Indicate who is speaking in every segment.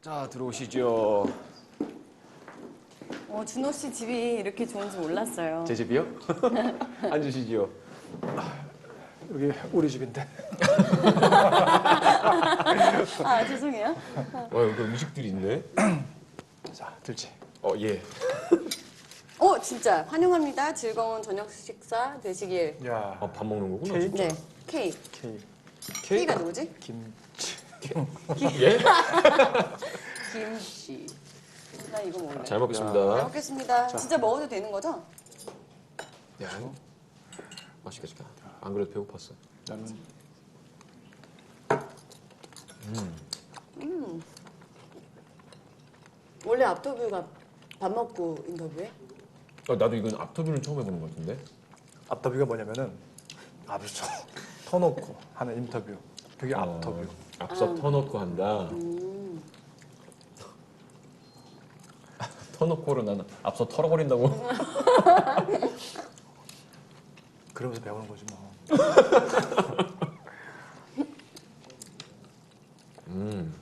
Speaker 1: 자, 들어오시죠.
Speaker 2: 준호 씨 집이 이렇게 좋은지 몰랐어요.
Speaker 1: 제 집이요? 앉으시죠.
Speaker 3: 여기 우리 집인데.
Speaker 2: 아, 죄송해요.
Speaker 1: 여기 음식들이 있네.
Speaker 3: 자, 들지.
Speaker 1: 예.
Speaker 2: 진짜 환영합니다. 즐거운 저녁 식사 되시길.
Speaker 3: 야,
Speaker 1: 밥 먹는 거구나.
Speaker 3: 케이크?
Speaker 2: 네, K.
Speaker 3: 케이크.
Speaker 2: K가 누구지?
Speaker 3: 김치.
Speaker 1: 예?
Speaker 2: 김씨. 나 이거 먹을래.
Speaker 1: 잘
Speaker 2: 잘
Speaker 1: 먹겠습니다.
Speaker 2: 먹겠습니다. 진짜 먹어도 되는 거죠?
Speaker 1: 야, 맛있겠다. 안 그래도 배고팠어.
Speaker 3: 나는
Speaker 2: 원래 앞터뷰가 밥 먹고 인터뷰해?
Speaker 1: 나도 이건 앞터뷰는 처음 해보는 것 같은데.
Speaker 3: 앞터뷰가 뭐냐면은 앞서 터놓고 하는 인터뷰. 그게 앞터뷰.
Speaker 1: 앞서 터놓고 한다. 터놓고를 나는 앞서 털어버린다고.
Speaker 3: 그러면서 배우는 거지 뭐.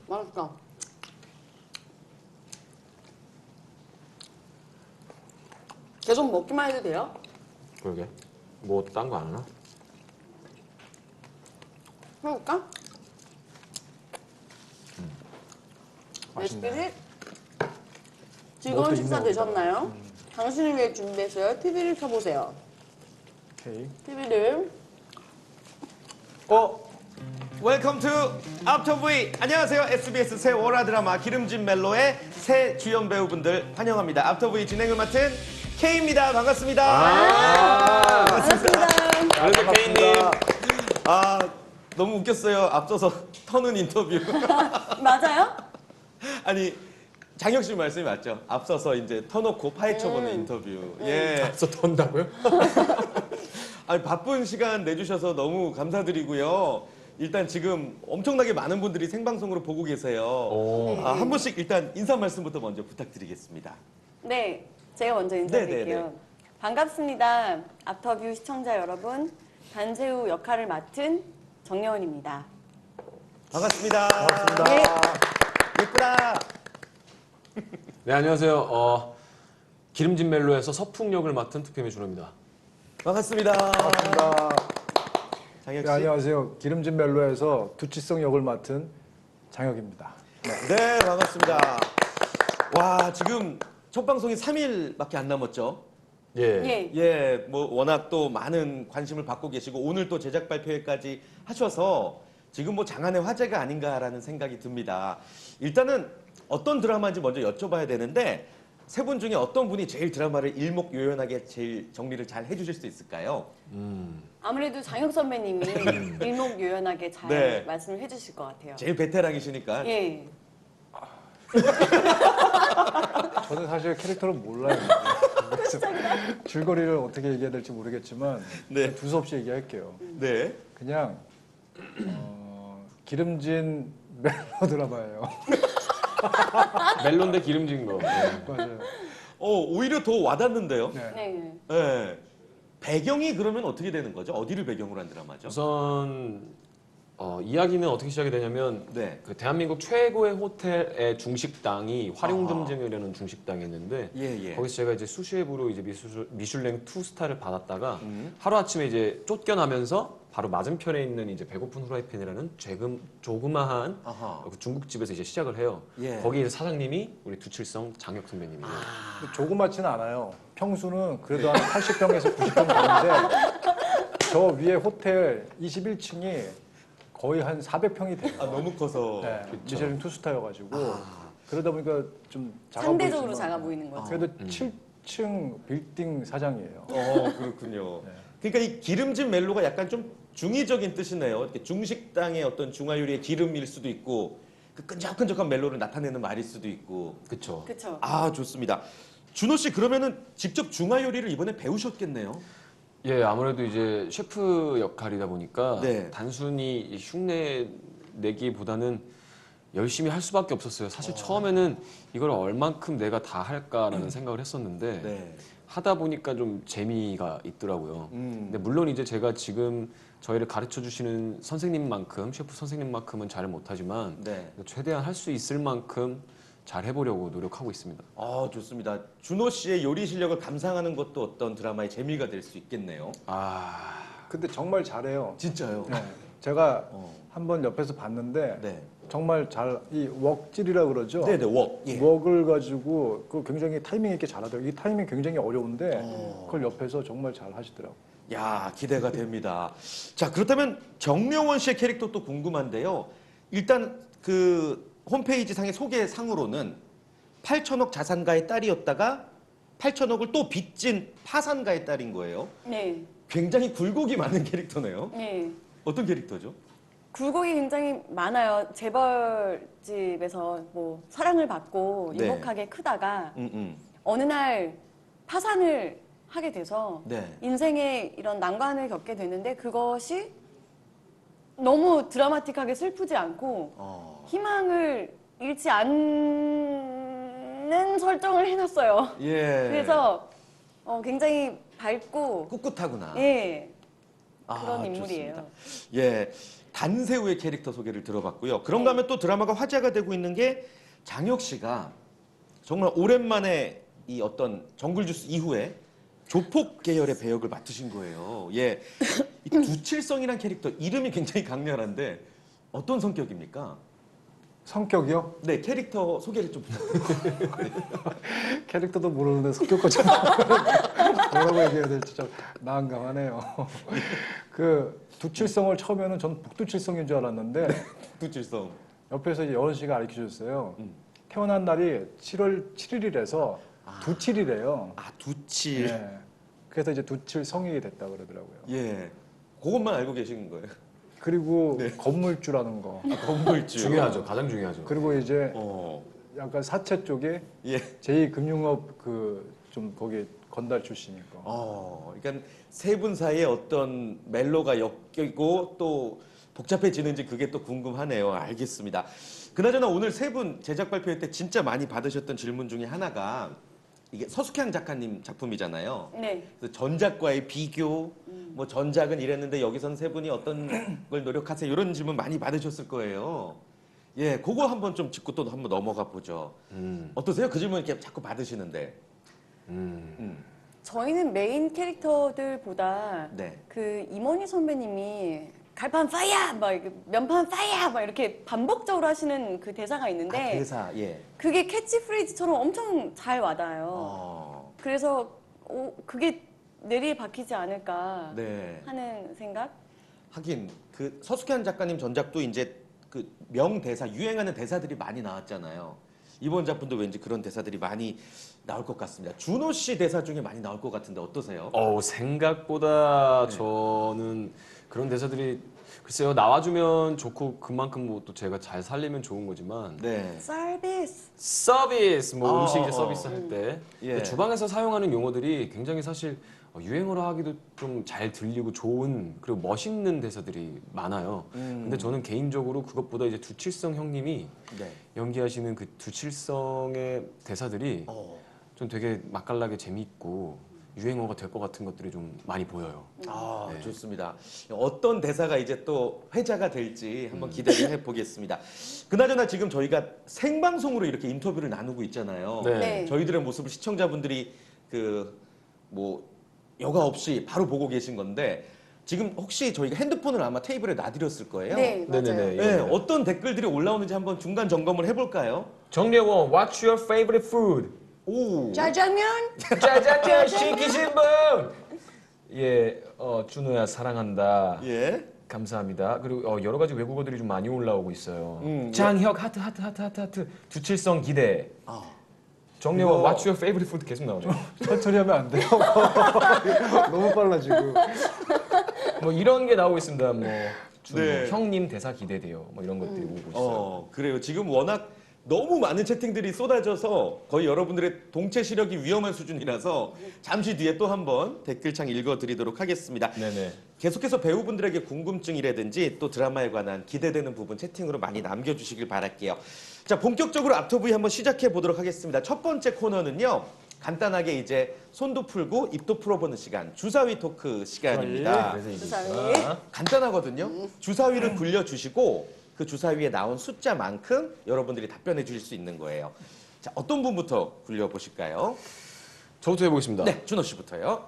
Speaker 2: 맛있다. 계속 먹기만 해도 돼요?
Speaker 1: 그러게. 뭐 딴 거 안 하나?
Speaker 2: 해볼까?
Speaker 3: 맛있네.
Speaker 2: 레시피를 즐거운
Speaker 3: 뭐또
Speaker 2: 식사
Speaker 3: 있네,
Speaker 2: 되셨나요? 당신을 위해 준비했어요. TV를 켜보세요.
Speaker 3: 케이크.
Speaker 2: TV를
Speaker 4: 웰컴 투 앞터 V. 안녕하세요. SBS 새 월화 드라마 기름진 멜로의 새 주연 배우분들 환영합니다. 앞터 V 진행을 맡은 K입니다. 반갑습니다.
Speaker 2: 반갑습니다.
Speaker 1: 그래도 케이님.
Speaker 4: 너무 웃겼어요. 앞서서 터는 인터뷰.
Speaker 2: 맞아요?
Speaker 4: 아니 장혁 씨 말씀이 맞죠? 앞서서 이제 터놓고 파헤쳐보는 인터뷰. 예.
Speaker 1: 앞서 턴다고요?
Speaker 4: 아니, 바쁜 시간 내주셔서 너무 감사드리고요. 일단 지금 엄청나게 많은 분들이 생방송으로 보고 계세요.
Speaker 1: 오.
Speaker 4: 한 분씩 일단 인사 말씀부터 먼저 부탁드리겠습니다.
Speaker 2: 네, 제가 먼저 인사드릴게요.
Speaker 4: 네, 네, 네.
Speaker 2: 반갑습니다. 앞터뷰 시청자 여러분, 단새우 역할을 맡은 정여원입니다.
Speaker 4: 반갑습니다.
Speaker 3: 반갑습니다.
Speaker 2: 네.
Speaker 4: 예쁘다.
Speaker 1: 네, 안녕하세요. 기름진 멜로에서 서풍 역을 맡은 투표의 준호입니다.
Speaker 4: 반갑습니다.
Speaker 3: 반갑습니다.
Speaker 4: 장혁 씨.
Speaker 3: 네, 안녕하세요. 기름진 멜로에서 두치성 역을 맡은 장혁입니다.
Speaker 4: 네, 반갑습니다. 와, 지금 첫 방송이 3일밖에 안 남았죠?
Speaker 1: 예.
Speaker 2: 예.
Speaker 4: 예, 뭐 워낙 또 많은 관심을 받고 계시고 오늘 또 제작 발표회까지 하셔서 지금 뭐 장안의 화제가 아닌가라는 생각이 듭니다. 일단은 어떤 드라마인지 먼저 여쭤봐야 되는데 세 분 중에 어떤 분이 제일 드라마를 일목요연하게 제일 정리를 잘 해주실 수 있을까요?
Speaker 2: 아무래도 장혁 선배님이 일목요연하게 잘
Speaker 4: 네.
Speaker 2: 말씀을 해주실 것 같아요.
Speaker 4: 제일 베테랑이시니까.
Speaker 2: 예.
Speaker 3: 저는 사실 캐릭터를 몰라요. 그래서 줄거리를 어떻게 얘기해야 될지 모르겠지만
Speaker 4: 네.
Speaker 3: 두서없이 얘기할게요.
Speaker 4: 네.
Speaker 3: 그냥 기름진 멜로 드라마예요.
Speaker 1: 멜론데 기름진 거. 네.
Speaker 3: 맞아요.
Speaker 4: 오히려 더 와닿는데요.
Speaker 3: 네.
Speaker 2: 네.
Speaker 4: 네. 배경이 그러면 어떻게 되는 거죠? 어디를 배경으로 한 드라마죠?
Speaker 1: 우선 이야기는 어떻게 시작이 되냐면
Speaker 4: 네.
Speaker 1: 그 대한민국 최고의 호텔의 중식당이 화룡점정이라는 중식당이었는데
Speaker 4: 예, 예.
Speaker 1: 거기서 제가 이제 수시회부로 이제 미슐랭 2스타를 받았다가 하루 아침에 이제 쫓겨나면서 바로 맞은편에 있는 이제 배고픈 후라이팬이라는 조그마한
Speaker 4: 아하.
Speaker 1: 그 중국집에서 이제 시작을 해요.
Speaker 4: 예.
Speaker 1: 거기 이제 사장님이 우리 두칠성 장혁 선배님이에요.
Speaker 3: 조그맣지는 않아요. 평수는 그래도 한 80평에서 90평 되는데 저 위에 호텔 21층이 거의 한 400평이 돼요.
Speaker 4: 너무 커서.
Speaker 3: 네, 미쉐린 투스타여가지고 그러다 보니까 좀 작아
Speaker 2: 상대적으로
Speaker 3: 보이지만
Speaker 2: 작아 보이는 거죠.
Speaker 3: 그래도 7층 빌딩 사장이에요.
Speaker 4: 그렇군요. 그러니까 이 기름진 멜로가 약간 좀 중의적인 뜻이네요. 이렇게 중식당의 어떤 중화요리의 기름일 수도 있고 그 끈적끈적한 멜로를 나타내는 말일 수도 있고.
Speaker 1: 그렇죠.
Speaker 2: 그렇죠.
Speaker 4: 좋습니다. 준호 씨 그러면은 직접 중화요리를 이번에 배우셨겠네요.
Speaker 1: 예, 아무래도 이제 셰프 역할이다 보니까
Speaker 4: 네.
Speaker 1: 단순히 이 흉내 내기보다는 열심히 할 수밖에 없었어요. 사실 처음에는 이걸 얼만큼 내가 다 할까라는 생각을 했었는데
Speaker 4: 네.
Speaker 1: 하다 보니까 좀 재미가 있더라고요.
Speaker 4: 음.
Speaker 1: 근데 물론 이제 제가 지금 저희를 가르쳐 주시는 선생님만큼 셰프 선생님만큼은 잘 못하지만
Speaker 4: 네.
Speaker 1: 최대한 할 수 있을 만큼 잘 해보려고 노력하고 있습니다.
Speaker 4: 좋습니다. 준호 씨의 요리 실력을 감상하는 것도 어떤 드라마의 재미가 될 수 있겠네요.
Speaker 3: 근데 정말 잘해요.
Speaker 4: 진짜요?
Speaker 3: 네. 제가
Speaker 4: 어.
Speaker 3: 한번 옆에서 봤는데
Speaker 4: 네.
Speaker 3: 정말 잘 이 웍질이라 그러죠.
Speaker 4: 네네, 웍. 예.
Speaker 3: 웍을 가지고 그 굉장히 타이밍 있게 잘하더라고요. 이 타이밍 굉장히 어려운데 그걸 옆에서 정말 잘 하시더라고요.
Speaker 4: 야, 기대가 됩니다. 자, 그렇다면 정명원 씨의 캐릭터 또 궁금한데요. 일단 그 홈페이지 상의 소개상으로는 8천억 자산가의 딸이었다가 8천억을 또 빚진 파산가의 딸인 거예요.
Speaker 2: 네.
Speaker 4: 굉장히 굴곡이 많은 캐릭터네요.
Speaker 2: 네.
Speaker 4: 어떤 캐릭터죠?
Speaker 2: 굴곡이 굉장히 많아요. 재벌집에서 뭐 사랑을 받고
Speaker 4: 네.
Speaker 2: 유복하게 크다가
Speaker 4: 음.
Speaker 2: 어느 날 파산을 하게 돼서
Speaker 4: 네.
Speaker 2: 인생에 이런 난관을 겪게 되는데 그것이 너무 드라마틱하게 슬프지 않고 희망을 잃지 않는 설정을 해놨어요.
Speaker 4: 예.
Speaker 2: 그래서 굉장히 밝고
Speaker 4: 꿋꿋하구나.
Speaker 2: 예 그런
Speaker 4: 좋습니다.
Speaker 2: 인물이에요.
Speaker 4: 예. 단새우의 캐릭터 소개를 들어봤고요. 그런가 하면 또 드라마가 화제가 되고 있는 게 장혁 씨가 정말 오랜만에 이 어떤 정글주스 이후에 조폭 계열의 배역을 맡으신 거예요. 예. 이 두칠성이란 캐릭터 이름이 굉장히 강렬한데 어떤 성격입니까?
Speaker 3: 성격이요?
Speaker 4: 네, 캐릭터 소개를 좀 부탁드립니다.
Speaker 3: 캐릭터도 모르는데 성격까지 뭐라고 얘기해야 될지 좀 난감하네요. 그 두칠성을 처음에는 전 북두칠성인 줄 알았는데
Speaker 4: 두칠성.
Speaker 3: 옆에서 이제 여원 씨가 가르쳐 줬어요. 태어난 날이 7월 7일이라서 두칠이래요.
Speaker 4: 두칠.
Speaker 3: 예. 그래서 이제 두칠성이 됐다 그러더라고요.
Speaker 4: 예. 그것만 알고 계신 거예요.
Speaker 3: 그리고 건물주라는 거.
Speaker 4: 건물주.
Speaker 1: 중요하죠. 가장 중요하죠.
Speaker 3: 그리고 이제
Speaker 4: 어.
Speaker 3: 약간 사채 쪽에
Speaker 4: 예.
Speaker 3: 제2금융업 그 좀 거기 건달 출신이고.
Speaker 4: 그러니까 세 분 사이에 어떤 멜로가 엮이고 또 복잡해지는지 그게 또 궁금하네요. 알겠습니다. 그나저나 오늘 세 분 제작 발표회 때 진짜 많이 받으셨던 질문 중에 하나가 이게 서숙향 작가님 작품이잖아요.
Speaker 2: 네.
Speaker 4: 그래서 전작과의 비교, 뭐 전작은 이랬는데 여기선 세 분이 어떤 걸 노력하세요? 이런 질문 많이 받으셨을 거예요. 예, 그거 한번 좀 짚고 또 한번 넘어가 보죠. 어떠세요? 그 질문 이렇게 자꾸 받으시는데.
Speaker 2: 저희는 메인 캐릭터들보다
Speaker 4: 네.
Speaker 2: 그 임원희 선배님이 갈판 파이야 막 이렇게 면판 파이야 막 이렇게 반복적으로 하시는 그 대사가 있는데
Speaker 4: 대사, 예.
Speaker 2: 그게 캐치프레이즈처럼 엄청 잘 와닿아요. 그래서 그게 뇌리에 박히지 않을까
Speaker 4: 네.
Speaker 2: 하는 생각?
Speaker 4: 하긴 그 서숙현 작가님 전작도 이제 그 명대사, 유행하는 대사들이 많이 나왔잖아요. 이번 작품도 왠지 그런 대사들이 많이 나올 것 같습니다. 준호 씨 대사 중에 많이 나올 것 같은데 어떠세요?
Speaker 1: 생각보다 저는 그런 대사들이 글쎄요 나와주면 좋고 그만큼 뭐 또 제가 잘 살리면 좋은 거지만
Speaker 4: 네.
Speaker 2: 서비스.
Speaker 1: 서비스 뭐 음식 이제
Speaker 4: 어.
Speaker 1: 서비스 할 때
Speaker 4: 예.
Speaker 1: 주방에서 사용하는 용어들이 굉장히 사실 유행어로 하기도 좀 잘 들리고 좋은 그리고 멋있는 대사들이 많아요. 근데 저는 개인적으로 그것보다 이제 두칠성 형님이
Speaker 4: 네.
Speaker 1: 연기하시는 그 두칠성의 대사들이 좀 되게 맛깔나게 재미있고 유행어가 될 것 같은 것들이 좀 많이 보여요. 네.
Speaker 4: 좋습니다. 어떤 대사가 이제 또 회자가 될지 한번 기대를 해보겠습니다. 그나저나 지금 저희가 생방송으로 이렇게 인터뷰를 나누고 있잖아요.
Speaker 1: 네.
Speaker 2: 네.
Speaker 4: 저희들의 모습을 시청자분들이 그 뭐 여과 없이 바로 보고 계신 건데 지금 혹시 저희가 핸드폰을 아마 테이블에 놔드렸을 거예요.
Speaker 2: 네, 맞아요.
Speaker 1: 네네네.
Speaker 4: 네, 어떤 댓글들이 올라오는지 한번 중간 점검을 해볼까요?
Speaker 1: 정례원, what's your favorite food?
Speaker 4: 오.
Speaker 2: 짜장면?
Speaker 1: 짜자잔 시키신 분! 예, 준호야 사랑한다.
Speaker 4: 예.
Speaker 1: 감사합니다. 그리고 여러 가지 외국어들이 좀 많이 올라오고 있어요. 장혁 하트 두칠성 기대. 정례원,
Speaker 3: 이거-
Speaker 1: what's your favorite food 계속 나오죠.
Speaker 3: 천천히 하면 안 돼요. 너무 빨라 지금.
Speaker 1: 뭐 이런 게 나오고 있습니다. 뭐 준호,
Speaker 4: 네.
Speaker 1: 형님 대사 기대돼요. 뭐 이런 것들이 오고 있어요.
Speaker 4: 그래요. 지금 워낙 너무 많은 채팅들이 쏟아져서 거의 여러분들의 동체 시력이 위험한 수준이라서 잠시 뒤에 또 한번 댓글창 읽어드리도록 하겠습니다.
Speaker 1: 네네.
Speaker 4: 계속해서 배우분들에게 궁금증이라든지 또 드라마에 관한 기대되는 부분 채팅으로 많이 남겨주시길 바랄게요. 자, 본격적으로 앞터부위 한번 시작해 보도록 하겠습니다. 첫 번째 코너는요. 간단하게 이제 손도 풀고 입도 풀어보는 시간, 주사위 토크 시간입니다.
Speaker 1: 그래서 이제
Speaker 2: 주사위.
Speaker 4: 간단하거든요. 주사위를 굴려주시고 그 주사위에 나온 숫자만큼 여러분들이 답변해 주실 수 있는 거예요. 자, 어떤 분부터 굴려보실까요?
Speaker 1: 저부터 해보겠습니다.
Speaker 4: 네, 준호 씨부터요.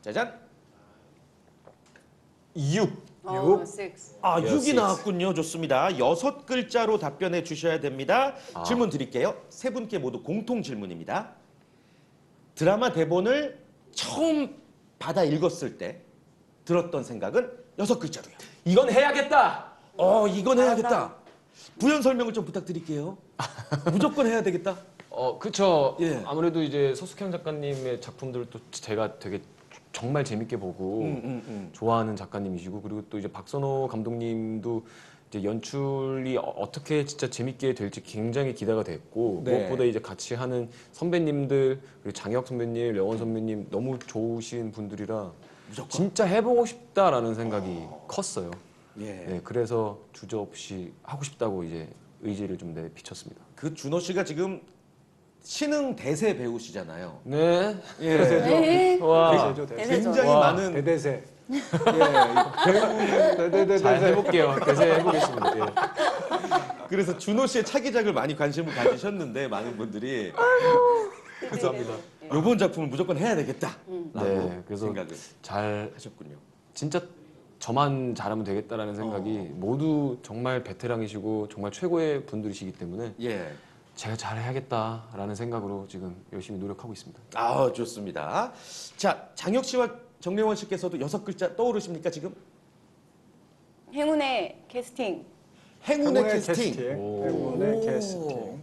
Speaker 4: 짜잔.
Speaker 1: 6.
Speaker 2: 어, 6.
Speaker 4: 아,
Speaker 1: Yes,
Speaker 4: 6이
Speaker 1: yes.
Speaker 4: 나왔군요. 좋습니다. 6글자로 답변해 주셔야 됩니다.
Speaker 1: 아.
Speaker 4: 질문 드릴게요. 세 분께 모두 공통 질문입니다. 드라마 대본을 처음 받아 읽었을 때 들었던 생각은 6글자로요.
Speaker 1: 이건 해야겠다.
Speaker 4: 이건 해야겠다. 부연 설명을 좀 부탁드릴게요. 무조건 해야 되겠다.
Speaker 1: 그쵸.
Speaker 4: 예.
Speaker 1: 아무래도 이제 서숙현 작가님의 작품들을 또 제가 되게 정말 재밌게 보고 좋아하는 작가님이시고, 그리고 또 이제 박선호 감독님도 이제 연출이 어떻게 진짜 재밌게 될지 굉장히 기대가 됐고,
Speaker 4: 네.
Speaker 1: 무엇보다 이제 같이 하는 선배님들, 그리고 장혁 선배님, 려원 선배님 너무 좋으신 분들이라
Speaker 4: 무조건.
Speaker 1: 진짜 해보고 싶다라는 생각이 컸어요.
Speaker 4: 예.
Speaker 1: 네, 그래서 주저없이 하고 싶다고 이제 의지를 좀 내비쳤습니다.
Speaker 4: 그 준호 씨가 지금 신흥 대세 배우시잖아요.
Speaker 1: 네.
Speaker 4: 예.
Speaker 2: 네.
Speaker 1: 와.
Speaker 3: 대세죠, 대세.
Speaker 2: 대세죠.
Speaker 4: 굉장히
Speaker 1: 와.
Speaker 4: 많은
Speaker 3: 대대세.
Speaker 1: 잘 해볼게요. 대세 해보겠습니다. 예.
Speaker 4: 그래서 준호 씨의 차기작을 많이 관심을 가지셨는데 많은 분들이
Speaker 1: 감사합니다.
Speaker 4: 이번 작품을 무조건 해야 되겠다라고
Speaker 1: 네, 그래서
Speaker 4: 생각을
Speaker 1: 잘
Speaker 4: 하셨군요.
Speaker 1: 진짜 저만 잘하면 되겠다라는 생각이 모두 정말 베테랑이시고 정말 최고의 분들이시기 때문에
Speaker 4: 예.
Speaker 1: 제가 잘해야겠다라는 생각으로 지금 열심히 노력하고 있습니다.
Speaker 4: 아, 좋습니다. 자, 장혁 씨와 정래원 씨께서도 6글자 떠오르십니까 지금?
Speaker 2: 행운의 캐스팅.
Speaker 4: 행운의 캐스팅.
Speaker 1: 오.
Speaker 3: 행운의
Speaker 4: 오.
Speaker 3: 캐스팅.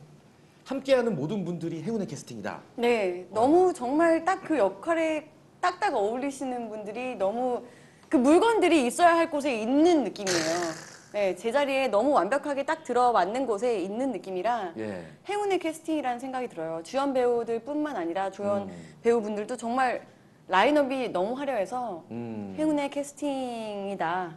Speaker 4: 함께하는 모든 분들이 행운의 캐스팅이다.
Speaker 2: 네, 너무 정말 딱 그 역할에 딱딱 어울리시는 분들이 너무 그 물건들이 있어야 할 곳에 있는 느낌이에요. 네, 제자리에 너무 완벽하게 딱 들어맞는 곳에 있는 느낌이라
Speaker 4: 예.
Speaker 2: 행운의 캐스팅이라는 생각이 들어요. 주연 배우들뿐만 아니라 조연 배우분들도 정말 라인업이 너무 화려해서 행운의 캐스팅이다.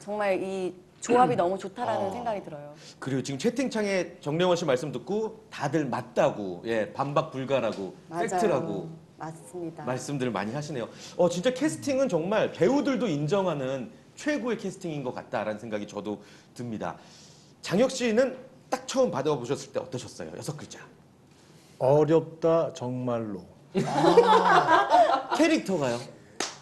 Speaker 2: 정말 이 조합이 너무 좋다라는 생각이 들어요.
Speaker 4: 그리고 지금 채팅창에 정래원 씨 말씀 듣고 다들 맞다고, 예, 반박 불가라고,
Speaker 2: 맞아요.
Speaker 4: 팩트라고
Speaker 2: 맞습니다.
Speaker 4: 말씀들을 많이 하시네요. 진짜 캐스팅은 정말 배우들도 인정하는 최고의 캐스팅인 것 같다라는 생각이 저도 듭니다. 장혁 씨는 딱 처음 받아보셨을 때 어떠셨어요? 6글자.
Speaker 3: 어렵다 정말로.
Speaker 4: 캐릭터가요?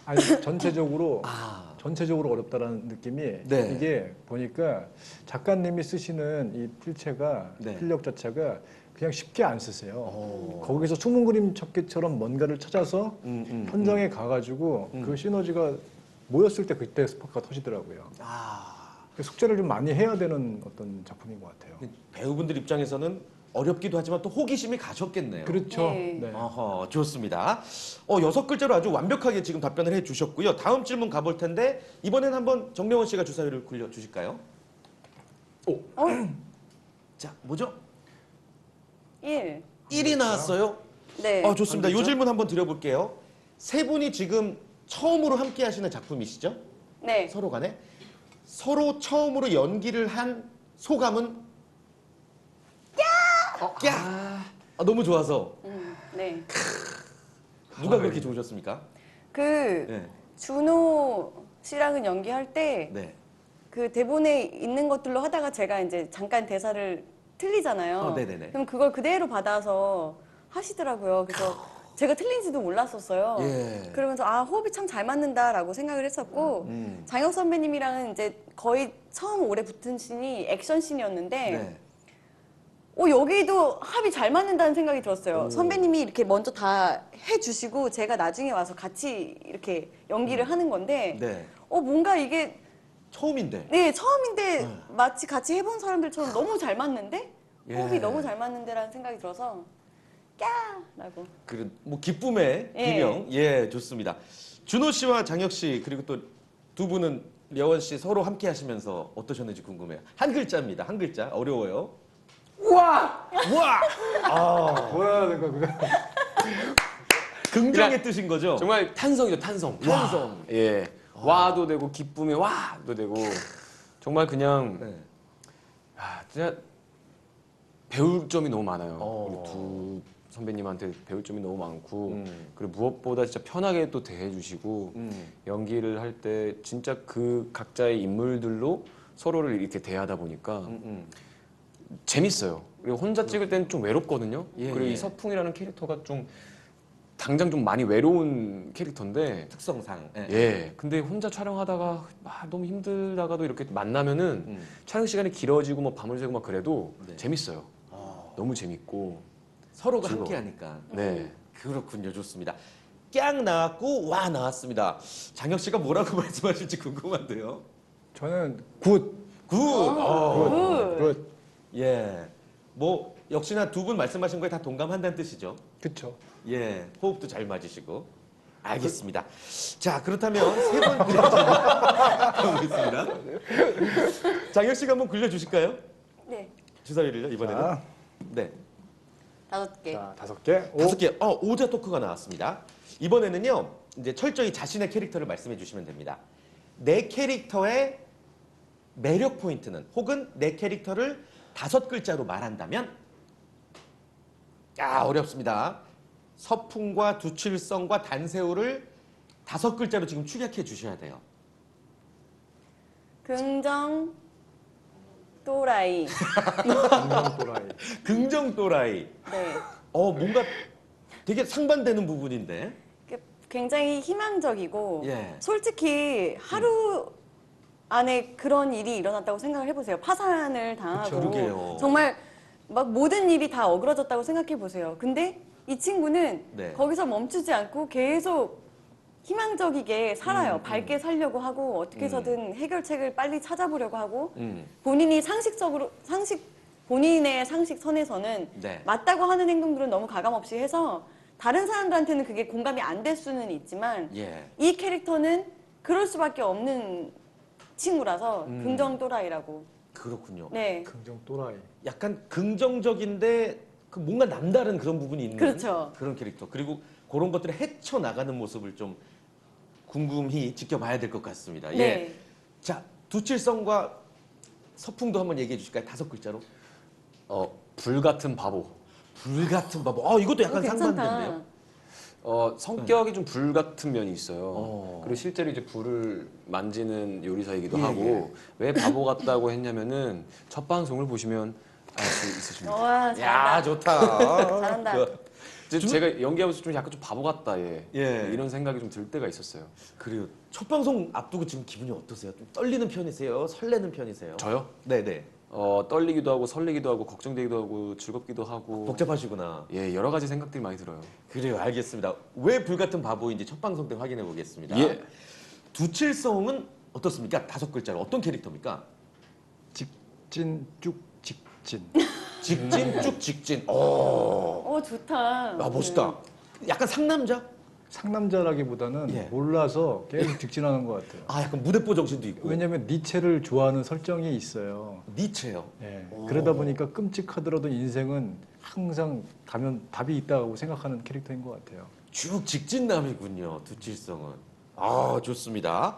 Speaker 3: 아니 전체적으로
Speaker 4: 아.
Speaker 3: 전체적으로 어렵다라는 느낌이
Speaker 4: 네.
Speaker 3: 이게 보니까 작가님이 쓰시는 이 필체가
Speaker 4: 네.
Speaker 3: 필력 자체가 그냥 쉽게 안 쓰세요. 거기서 숨은 그림 찾기처럼 뭔가를 찾아서 현장에 가가지고 그 시너지가 모였을 때 그때 스파크가 터지더라고요. 숙제를 좀 많이 해야 되는 어떤 작품인 것 같아요.
Speaker 4: 배우분들 입장에서는 어렵기도 하지만 또 호기심이 가셨겠네요.
Speaker 3: 그렇죠.
Speaker 2: 네.
Speaker 3: 네.
Speaker 4: 어허, 좋습니다. 6글자로 아주 완벽하게 지금 답변을 해주셨고요. 다음 질문 가볼 텐데 이번엔 한번 정래원 씨가 주사위를 굴려 주실까요? 자, 뭐죠?
Speaker 2: 1.
Speaker 4: 1이 나왔어요.
Speaker 2: 네.
Speaker 4: 좋습니다. 이 질문 한번 드려볼게요. 세 분이 지금 처음으로 함께 하시는 작품이시죠?
Speaker 2: 네.
Speaker 4: 서로 간에. 서로 처음으로 연기를 한 소감은? 야! 너무 좋아서.
Speaker 2: 네.
Speaker 4: 누가 그렇게 좋으셨습니까?
Speaker 2: 그
Speaker 4: 네.
Speaker 2: 준호 씨랑은 연기할 때
Speaker 4: 네.
Speaker 2: 그 대본에 있는 것들로 하다가 제가 이제 잠깐 대사를 틀리잖아요.
Speaker 4: 네네네.
Speaker 2: 그럼 그걸 그대로 받아서 하시더라고요. 그래서 제가 틀린지도 몰랐었어요.
Speaker 4: 예.
Speaker 2: 그러면서 호흡이 참 잘 맞는다라고 생각을 했었고 장혁 선배님이랑은 이제 거의 처음 오래 붙은 씬이 액션 씬이었는데
Speaker 4: 네.
Speaker 2: 여기도 합이 잘 맞는다는 생각이 들었어요. 선배님이 이렇게 먼저 다 해주시고 제가 나중에 와서 같이 이렇게 연기를 하는 건데
Speaker 4: 네.
Speaker 2: 뭔가 이게
Speaker 4: 처음인데.
Speaker 2: 네 처음인데 마치 같이 해본 사람들처럼 너무 잘 맞는데
Speaker 4: 예.
Speaker 2: 호흡이 너무 잘 맞는데라는 생각이 들어서 꺄라고
Speaker 4: 뭐 기쁨의
Speaker 2: 예.
Speaker 4: 비명. 예, 좋습니다. 준호 씨와 장혁 씨 그리고 또 두 분은 려원 씨 서로 함께 하시면서 어떠셨는지 궁금해요. 한 글자입니다. 한 글자. 어려워요.
Speaker 1: 우와!
Speaker 4: 우와!
Speaker 3: 뭐라 해야 될까 그거.
Speaker 4: 긍정의 뜻인 거죠?
Speaker 1: 정말 탄성이죠, 탄성.
Speaker 4: 탄성.
Speaker 1: 와. 예. 와도 되고 기쁨의 와도 되고 정말 그냥
Speaker 4: 네.
Speaker 1: 진짜 배울 점이 너무 많아요.
Speaker 4: 어.
Speaker 1: 우리 두 선배님한테 배울 점이 너무 많고 그리고 무엇보다 진짜 편하게 또 대해주시고 연기를 할 때 진짜 그 각자의 인물들로 서로를 이렇게 대하다 보니까 재밌어요. 그리고 혼자 찍을 때는 좀 외롭거든요.
Speaker 4: 예,
Speaker 1: 그리고
Speaker 4: 예.
Speaker 1: 이 서풍이라는 캐릭터가 좀 당장 좀 많이 외로운 캐릭터인데
Speaker 4: 특성상. 예.
Speaker 1: 예. 근데 혼자 촬영하다가 너무 힘들다가도 이렇게 만나면은 촬영 시간이 길어지고 뭐 밤을 새고 막 그래도
Speaker 4: 네.
Speaker 1: 재밌어요. 너무 재밌고.
Speaker 4: 서로가
Speaker 1: 즐거워.
Speaker 4: 함께하니까.
Speaker 1: 네.
Speaker 4: 그렇군요. 좋습니다. 깍 나왔고 와 나왔습니다. 장혁 씨가 뭐라고 말씀하실지 궁금한데요.
Speaker 3: 저는 굿.
Speaker 4: 굿.
Speaker 3: 굿.
Speaker 4: 예. 뭐 역시나 두 분 말씀하신 거에 다 동감한다는 뜻이죠.
Speaker 3: 그쵸.
Speaker 4: 예. 호흡도 잘 맞으시고. 알겠습니다. 자, 그렇다면 세 분 가보겠습니다. 장혁 씨가 한번 굴려 주실까요?
Speaker 2: 네,
Speaker 4: 주사위를요, 이번에는.
Speaker 3: 자,
Speaker 4: 네.
Speaker 2: 5개.
Speaker 3: 자 5개. 오.
Speaker 4: 5개. 오자 토크가 나왔습니다. 이번에는요. 이제 철저히 자신의 캐릭터를 말씀해 주시면 됩니다. 내 캐릭터의 매력 포인트는 혹은 내 캐릭터를 5글자로 말한다면 어렵습니다. 서풍과 두칠성과 단새우를 5글자로 지금 축약해 주셔야 돼요.
Speaker 2: 긍정 또라이.
Speaker 3: 안녕 또라이.
Speaker 4: 긍정 또라이.
Speaker 2: 네.
Speaker 4: 뭔가 되게 상반되는 부분인데.
Speaker 2: 굉장히 희망적이고
Speaker 4: 예.
Speaker 2: 솔직히 하루 안에 그런 일이 일어났다고 생각을 해보세요. 파산을 당하고
Speaker 4: 그러게요.
Speaker 2: 정말 막 모든 일이 다 어그러졌다고 생각해 보세요. 근데 이 친구는
Speaker 4: 네.
Speaker 2: 거기서 멈추지 않고 계속 희망적이게 살아요. 밝게 살려고 하고 어떻게 해서든 해결책을 빨리 찾아보려고 하고 본인이 본인의 상식 선에서는
Speaker 4: 네.
Speaker 2: 맞다고 하는 행동들은 너무 가감없이 해서 다른 사람들한테는 그게 공감이 안 될 수는 있지만
Speaker 4: 예.
Speaker 2: 이 캐릭터는 그럴 수밖에 없는 친구라서 긍정 또라이라고.
Speaker 4: 그렇군요.
Speaker 2: 네.
Speaker 3: 긍정 또라이.
Speaker 4: 약간 긍정적인데 그 뭔가 남다른 그런 부분이 있는
Speaker 2: 그렇죠.
Speaker 4: 그런 캐릭터. 그리고 그런 것들을 헤쳐나가는 모습을 좀 궁금히 지켜봐야 될 것 같습니다. 예.
Speaker 2: 네.
Speaker 4: 자, 두칠성과 서풍도 한번 얘기해 주실까요? 5글자로.
Speaker 1: 불같은 바보.
Speaker 4: 불같은 바보. 이것도 약간
Speaker 2: 괜찮다.
Speaker 4: 상반된데요.
Speaker 1: 성격이 좀 불 같은 면이 있어요. 그리고 실제로 이제 불을 만지는 요리사이기도
Speaker 4: 예,
Speaker 1: 하고 왜 바보 같다고 했냐면은 첫 방송을 보시면 알 수 있으십니다.
Speaker 2: 와,
Speaker 4: 야,
Speaker 2: 잘한다.
Speaker 4: 좋다.
Speaker 2: 잘한다.
Speaker 1: 제가 연기하면서 좀 약간 좀 바보 같다,
Speaker 4: 예.
Speaker 1: 이런 생각이 좀 들 때가 있었어요.
Speaker 4: 그래요. 첫 방송 앞두고 지금 기분이 어떠세요? 좀 떨리는 편이세요? 설레는 편이세요?
Speaker 1: 저요?
Speaker 4: 네네.
Speaker 1: 떨리기도 하고 설레기도 하고 걱정되기도 하고 즐겁기도 하고
Speaker 4: 복잡하시구나.
Speaker 1: 예, 여러 가지 생각들이 많이 들어요.
Speaker 4: 그래요, 알겠습니다. 왜 불같은 바보인지 첫 방송 때 확인해 보겠습니다.
Speaker 1: 예.
Speaker 4: 두칠성은 어떻습니까? 5글자로 어떤 캐릭터입니까?
Speaker 3: 직진 쭉 직진.
Speaker 4: 직진 쭉 직진.
Speaker 2: 좋다.
Speaker 4: 멋있다. 약간 상남자?
Speaker 3: 상남자라기보다는
Speaker 4: 예.
Speaker 3: 몰라서 계속 직진하는 것 같아요.
Speaker 4: 약간 무대뽀 정신도 있고.
Speaker 3: 왜냐면 니체를 좋아하는 설정이 있어요.
Speaker 4: 니체요.
Speaker 3: 예. 그러다 보니까 끔찍하더라도 인생은 항상 가면 답이 있다고 생각하는 캐릭터인 것 같아요.
Speaker 4: 쭉 직진남이군요. 두칠성은. 좋습니다.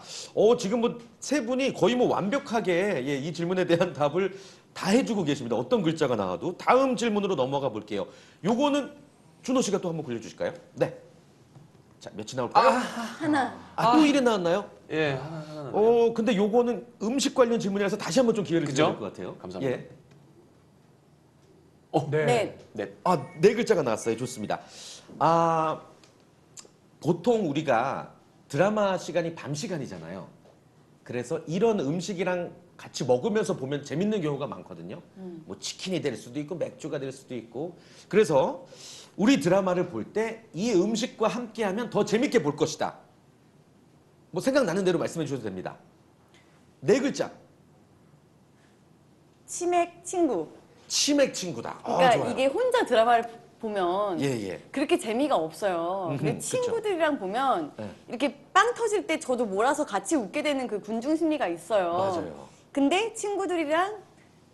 Speaker 4: 지금 뭐 세 분이 거의 뭐 완벽하게 이 질문에 대한 답을 다 해주고 계십니다. 어떤 글자가 나와도 다음 질문으로 넘어가 볼게요. 요거는 준호 씨가 또 한번 굴려주실까요? 네. 자, 몇이 나올까요?
Speaker 2: 하나.
Speaker 4: 또 1이 나왔나요?
Speaker 1: 예, 하나.
Speaker 4: 근데 요거는 음식 관련 질문이라서 다시 한번 좀 기회를
Speaker 1: 그죠?
Speaker 4: 드려야 될 것 같아요.
Speaker 1: 감사합니다.
Speaker 4: 예.
Speaker 3: 네.
Speaker 2: 네.
Speaker 1: 네.
Speaker 4: 네 글자가 나왔어요. 좋습니다. 보통 우리가 드라마 시간이 밤 시간이잖아요. 그래서 이런 음식이랑 같이 먹으면서 보면 재밌는 경우가 많거든요. 뭐 치킨이 될 수도 있고 맥주가 될 수도 있고. 그래서 우리 드라마를 볼 때 이 음식과 함께하면 더 재밌게 볼 것이다. 뭐 생각나는 대로 말씀해 주셔도 됩니다. 네 글자.
Speaker 2: 치맥 친구.
Speaker 4: 치맥 친구다.
Speaker 2: 그러니까
Speaker 4: 좋아요.
Speaker 2: 이게 혼자 드라마를 보면
Speaker 4: 예.
Speaker 2: 그렇게 재미가 없어요. 근데
Speaker 4: 그쵸.
Speaker 2: 친구들이랑 보면
Speaker 4: 네.
Speaker 2: 이렇게 빵 터질 때 저도 몰아서 같이 웃게 되는 그 군중 심리가 있어요.
Speaker 4: 맞아요.
Speaker 2: 근데 친구들이랑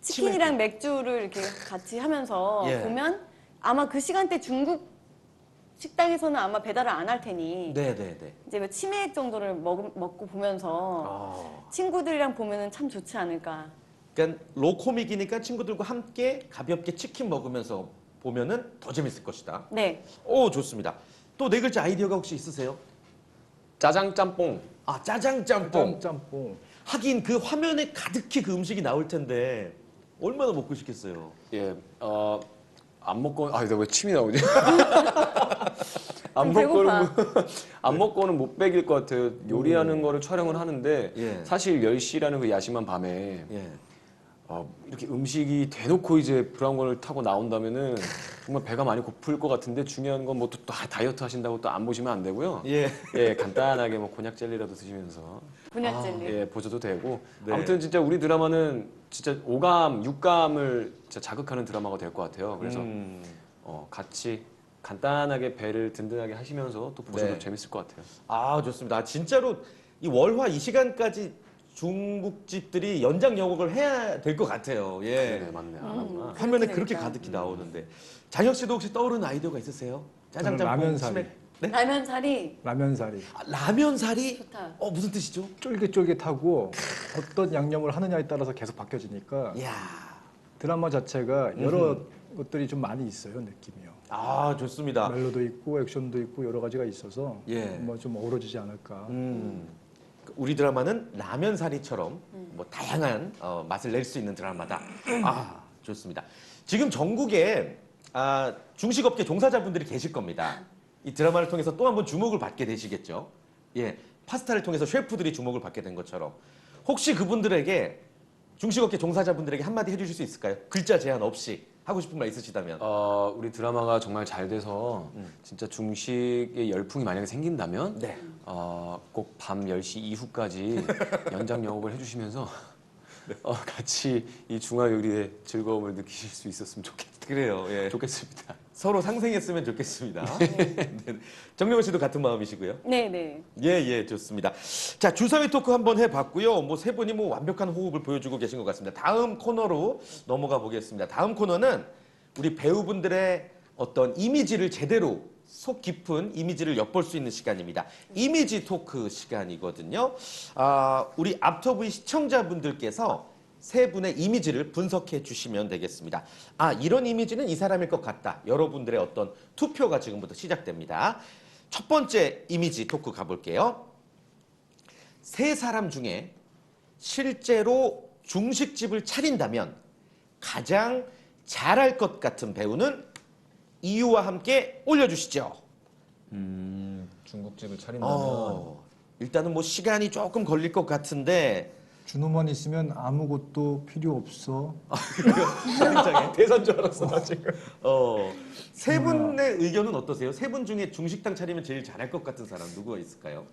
Speaker 2: 치킨이랑 맥주를 이렇게 같이 하면서
Speaker 4: 예.
Speaker 2: 보면 아마 그 시간대 중국 식당에서는 아마 배달을 안 할 테니
Speaker 4: 네네네.
Speaker 2: 이제 뭐 치맥 정도를 먹고 보면서 친구들이랑 보면은 참 좋지 않을까.
Speaker 4: 그러니까 로코믹이니까 친구들과 함께 가볍게 치킨 먹으면서 보면은 더 재밌을 것이다.
Speaker 2: 네.
Speaker 4: 오, 좋습니다. 또 네 글자 아이디어가 혹시 있으세요?
Speaker 1: 짜장 짬뽕.
Speaker 4: 아, 짜장 짬뽕.
Speaker 3: 짬뽕.
Speaker 4: 하긴 그 화면에 가득히 그 음식이 나올 텐데 얼마나 먹고 싶겠어요.
Speaker 1: 예. 안 먹고 내가 왜 침이 나오지? 안
Speaker 2: 배고파.
Speaker 1: 먹고는 안 먹고는 못 베길 것 같아요. 요리하는 거를 촬영을 하는데
Speaker 4: 예.
Speaker 1: 사실 10시라는 그 야심한 밤에
Speaker 4: 예.
Speaker 1: 이렇게 음식이 대놓고 이제 브라운관을 타고 나온다면은 정말 배가 많이 고플 것 같은데 중요한 건 뭐 또 다이어트 하신다고 또 안 보시면 안 되고요.
Speaker 4: 예.
Speaker 1: 예, 간단하게 뭐 곤약 젤리라도 드시면서
Speaker 2: 분야 젤리.
Speaker 1: 예, 보셔도 되고
Speaker 4: 네.
Speaker 1: 아무튼 진짜 우리 드라마는 진짜 오감, 육감을 진짜 자극하는 드라마가 될 것 같아요. 그래서 같이 간단하게 배를 든든하게 하시면서 또 보셔도
Speaker 4: 네.
Speaker 1: 재밌을 것 같아요.
Speaker 4: 아, 좋습니다. 진짜로 이 월화 이 시간까지 중국집들이 연장 영업을 해야 될 것 같아요. 예.
Speaker 1: 네, 맞네. 안 하구나.
Speaker 4: 화면에
Speaker 2: 그렇게
Speaker 4: 그렇게
Speaker 2: 되니까.
Speaker 4: 가득히 나오는데 장혁 씨도 혹시 떠오르는 아이디어가 있으세요? 짜장
Speaker 3: 저는
Speaker 4: 짬뽕
Speaker 3: 라면 사리.
Speaker 4: 치맥? 네?
Speaker 2: 라면 사리
Speaker 3: 라면사리.
Speaker 4: 아, 라면 사리?
Speaker 2: 좋다.
Speaker 4: 무슨 뜻이죠?
Speaker 3: 쫄깃쫄깃하고 어떤 양념을 하느냐에 따라서 계속 바뀌어지니까
Speaker 4: 이야.
Speaker 3: 드라마 자체가 여러 것들이 좀 많이 있어요, 느낌이요.
Speaker 4: 아, 좋습니다.
Speaker 3: 멜로도 있고 액션도 있고 여러 가지가 있어서
Speaker 4: 예.
Speaker 3: 뭐 좀 어우러지지 않을까.
Speaker 4: 우리 드라마는 라면 사리처럼 뭐 다양한 맛을 낼 수 있는 드라마다. 아, 좋습니다. 지금 전국에 중식업계 종사자분들이 계실 겁니다. 이 드라마를 통해서 또 한 번 주목을 받게 되시겠죠. 예, 파스타를 통해서 셰프들이 주목을 받게 된 것처럼 혹시 그분들에게 중식업계 종사자분들에게 한마디 해주실 수 있을까요? 글자 제한 없이 하고 싶은 말 있으시다면.
Speaker 1: 우리 드라마가 정말 잘 돼서 진짜 중식의 열풍이 만약에 생긴다면
Speaker 4: 네.
Speaker 1: 꼭 밤 10시 이후까지 연장 영업을 해주시면서 같이 이 중화 요리의 즐거움을 느끼실 수 있었으면
Speaker 4: 그래요. 예.
Speaker 1: 좋겠습니다.
Speaker 4: 서로 상생했으면 좋겠습니다. 네. 정명훈 씨도 같은 마음이시고요.
Speaker 2: 네네.
Speaker 4: 예, 좋습니다. 자, 주사위 토크 한번 해봤고요. 뭐 세 분이 뭐 완벽한 호흡을 보여주고 계신 것 같습니다. 다음 코너로 넘어가 보겠습니다. 다음 코너는 우리 배우분들의 어떤 이미지를 제대로 속 깊은 이미지를 엿볼 수 있는 시간입니다. 이미지 토크 시간이거든요. 우리 앞터브이 시청자분들께서 세 분의 이미지를 분석해 주시면 되겠습니다. 이런 이미지는 이 사람일 것 같다. 여러분들의 어떤 투표가 지금부터 시작됩니다. 첫 번째 이미지 토크 가볼게요. 세 사람 중에 실제로 중식집을 차린다면 가장 잘할 것 같은 배우는 이유와 함께 올려주시죠.
Speaker 1: 중국집을 차린다면
Speaker 4: 일단은 뭐 시간이 조금 걸릴 것 같은데
Speaker 3: 준호만 있으면 아무것도 필요 없어.
Speaker 1: 대사인 줄 알았어 나 지금.
Speaker 4: 세 분의 의견은 어떠세요? 세 분 중에 중식당 차리면 제일 잘할 것 같은 사람 누구가 있을까요?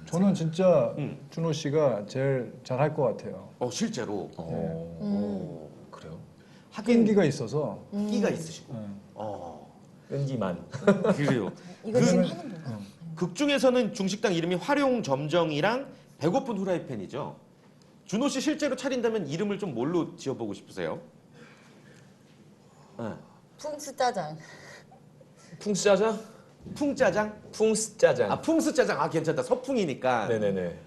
Speaker 3: 저는 진짜 준호 씨가 제일 잘할 것 같아요.
Speaker 4: 실제로
Speaker 1: 그래요?
Speaker 3: 끈기가 있어서.
Speaker 4: 끼가 있으시고.
Speaker 3: 네.
Speaker 1: 끈기만.
Speaker 4: 그래요.
Speaker 5: 이거 지금 하는 거야?
Speaker 4: 극 중에서는 중식당 이름이 활용점정이랑 배고픈 후라이팬이죠. 준호 씨 실제로 차린다면 이름을 좀 뭘로 지어보고 싶으세요?
Speaker 5: 풍스 짜장.
Speaker 1: 풍스짜장?
Speaker 4: 풍짜장?
Speaker 1: 풍스짜장.
Speaker 4: 풍스짜장. 괜찮다. 서풍이니까.
Speaker 1: 네네네.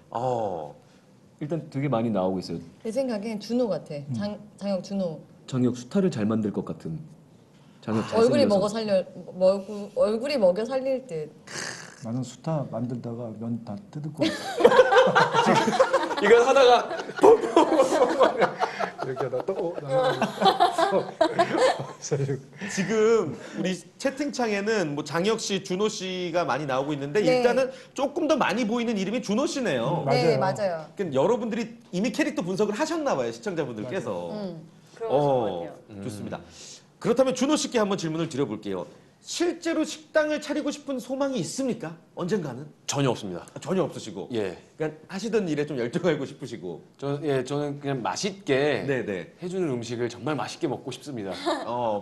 Speaker 1: 일단 되게 많이 나오고 있어요.
Speaker 5: 내 생각엔 준호 같아. 장혁 준호.
Speaker 1: 장혁 수타를 잘 만들 것 같은. 장혁
Speaker 5: 얼굴이 얼굴이 먹여 살릴 듯.
Speaker 3: 나는 수타 만들다가 면 다 뜯을 것 같아.
Speaker 1: 이걸 하다가
Speaker 3: 이렇게 하다 또
Speaker 4: 지금 우리 채팅창에는 뭐 장혁 씨, 준호 씨가 많이 나오고 있는데
Speaker 5: 네.
Speaker 4: 일단은 조금 더 많이 보이는 이름이 준호 씨네요.
Speaker 5: 네,
Speaker 3: 맞아요.
Speaker 5: 맞아요.
Speaker 4: 그러니까 여러분들이 이미 캐릭터 분석을 하셨나 봐요, 시청자분들께서.
Speaker 2: 그런 것 같아요.
Speaker 4: 좋습니다. 그렇다면 준호 씨께 한번 질문을 드려볼게요. 실제로 식당을 차리고 싶은 소망이 있습니까? 언젠가는?
Speaker 1: 전혀 없습니다.
Speaker 4: 전혀 없으시고.
Speaker 1: 예.
Speaker 4: 그러니까 하시던 일에 좀 열정하고 싶으시고.
Speaker 1: 저는 그냥 맛있게
Speaker 4: 네네.
Speaker 1: 해주는 음식을 정말 맛있게 먹고 싶습니다.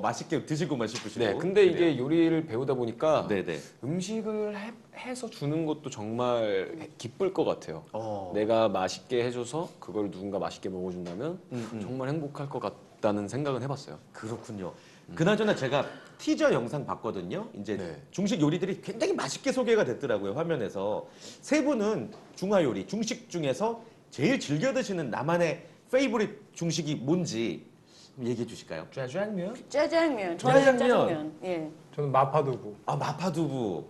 Speaker 4: 맛있게 드시고만 싶으시고.
Speaker 1: 네, 근데
Speaker 4: 그래요.
Speaker 1: 이게 요리를 배우다 보니까
Speaker 4: 네네.
Speaker 1: 음식을 해서 주는 것도 정말 기쁠 것 같아요.
Speaker 4: 어.
Speaker 1: 내가 맛있게 해줘서 그걸 누군가 맛있게 먹어준다면 정말 행복할 것 같다는 생각은 해봤어요.
Speaker 4: 그렇군요. 그나저나 제가 티저 영상 봤거든요. 이제
Speaker 1: 네.
Speaker 4: 중식 요리들이 굉장히 맛있게 소개가 됐더라고요, 화면에서. 세 분은 중화 요리, 중식 중에서 제일 즐겨 드시는 나만의 페이보릿 중식이 뭔지 얘기해 주실까요?
Speaker 1: 짜장면?
Speaker 2: 짜장면. 저는
Speaker 4: 짜장면.
Speaker 2: 짜장면. 예.
Speaker 3: 저는 마파두부.
Speaker 4: 아, 마파두부.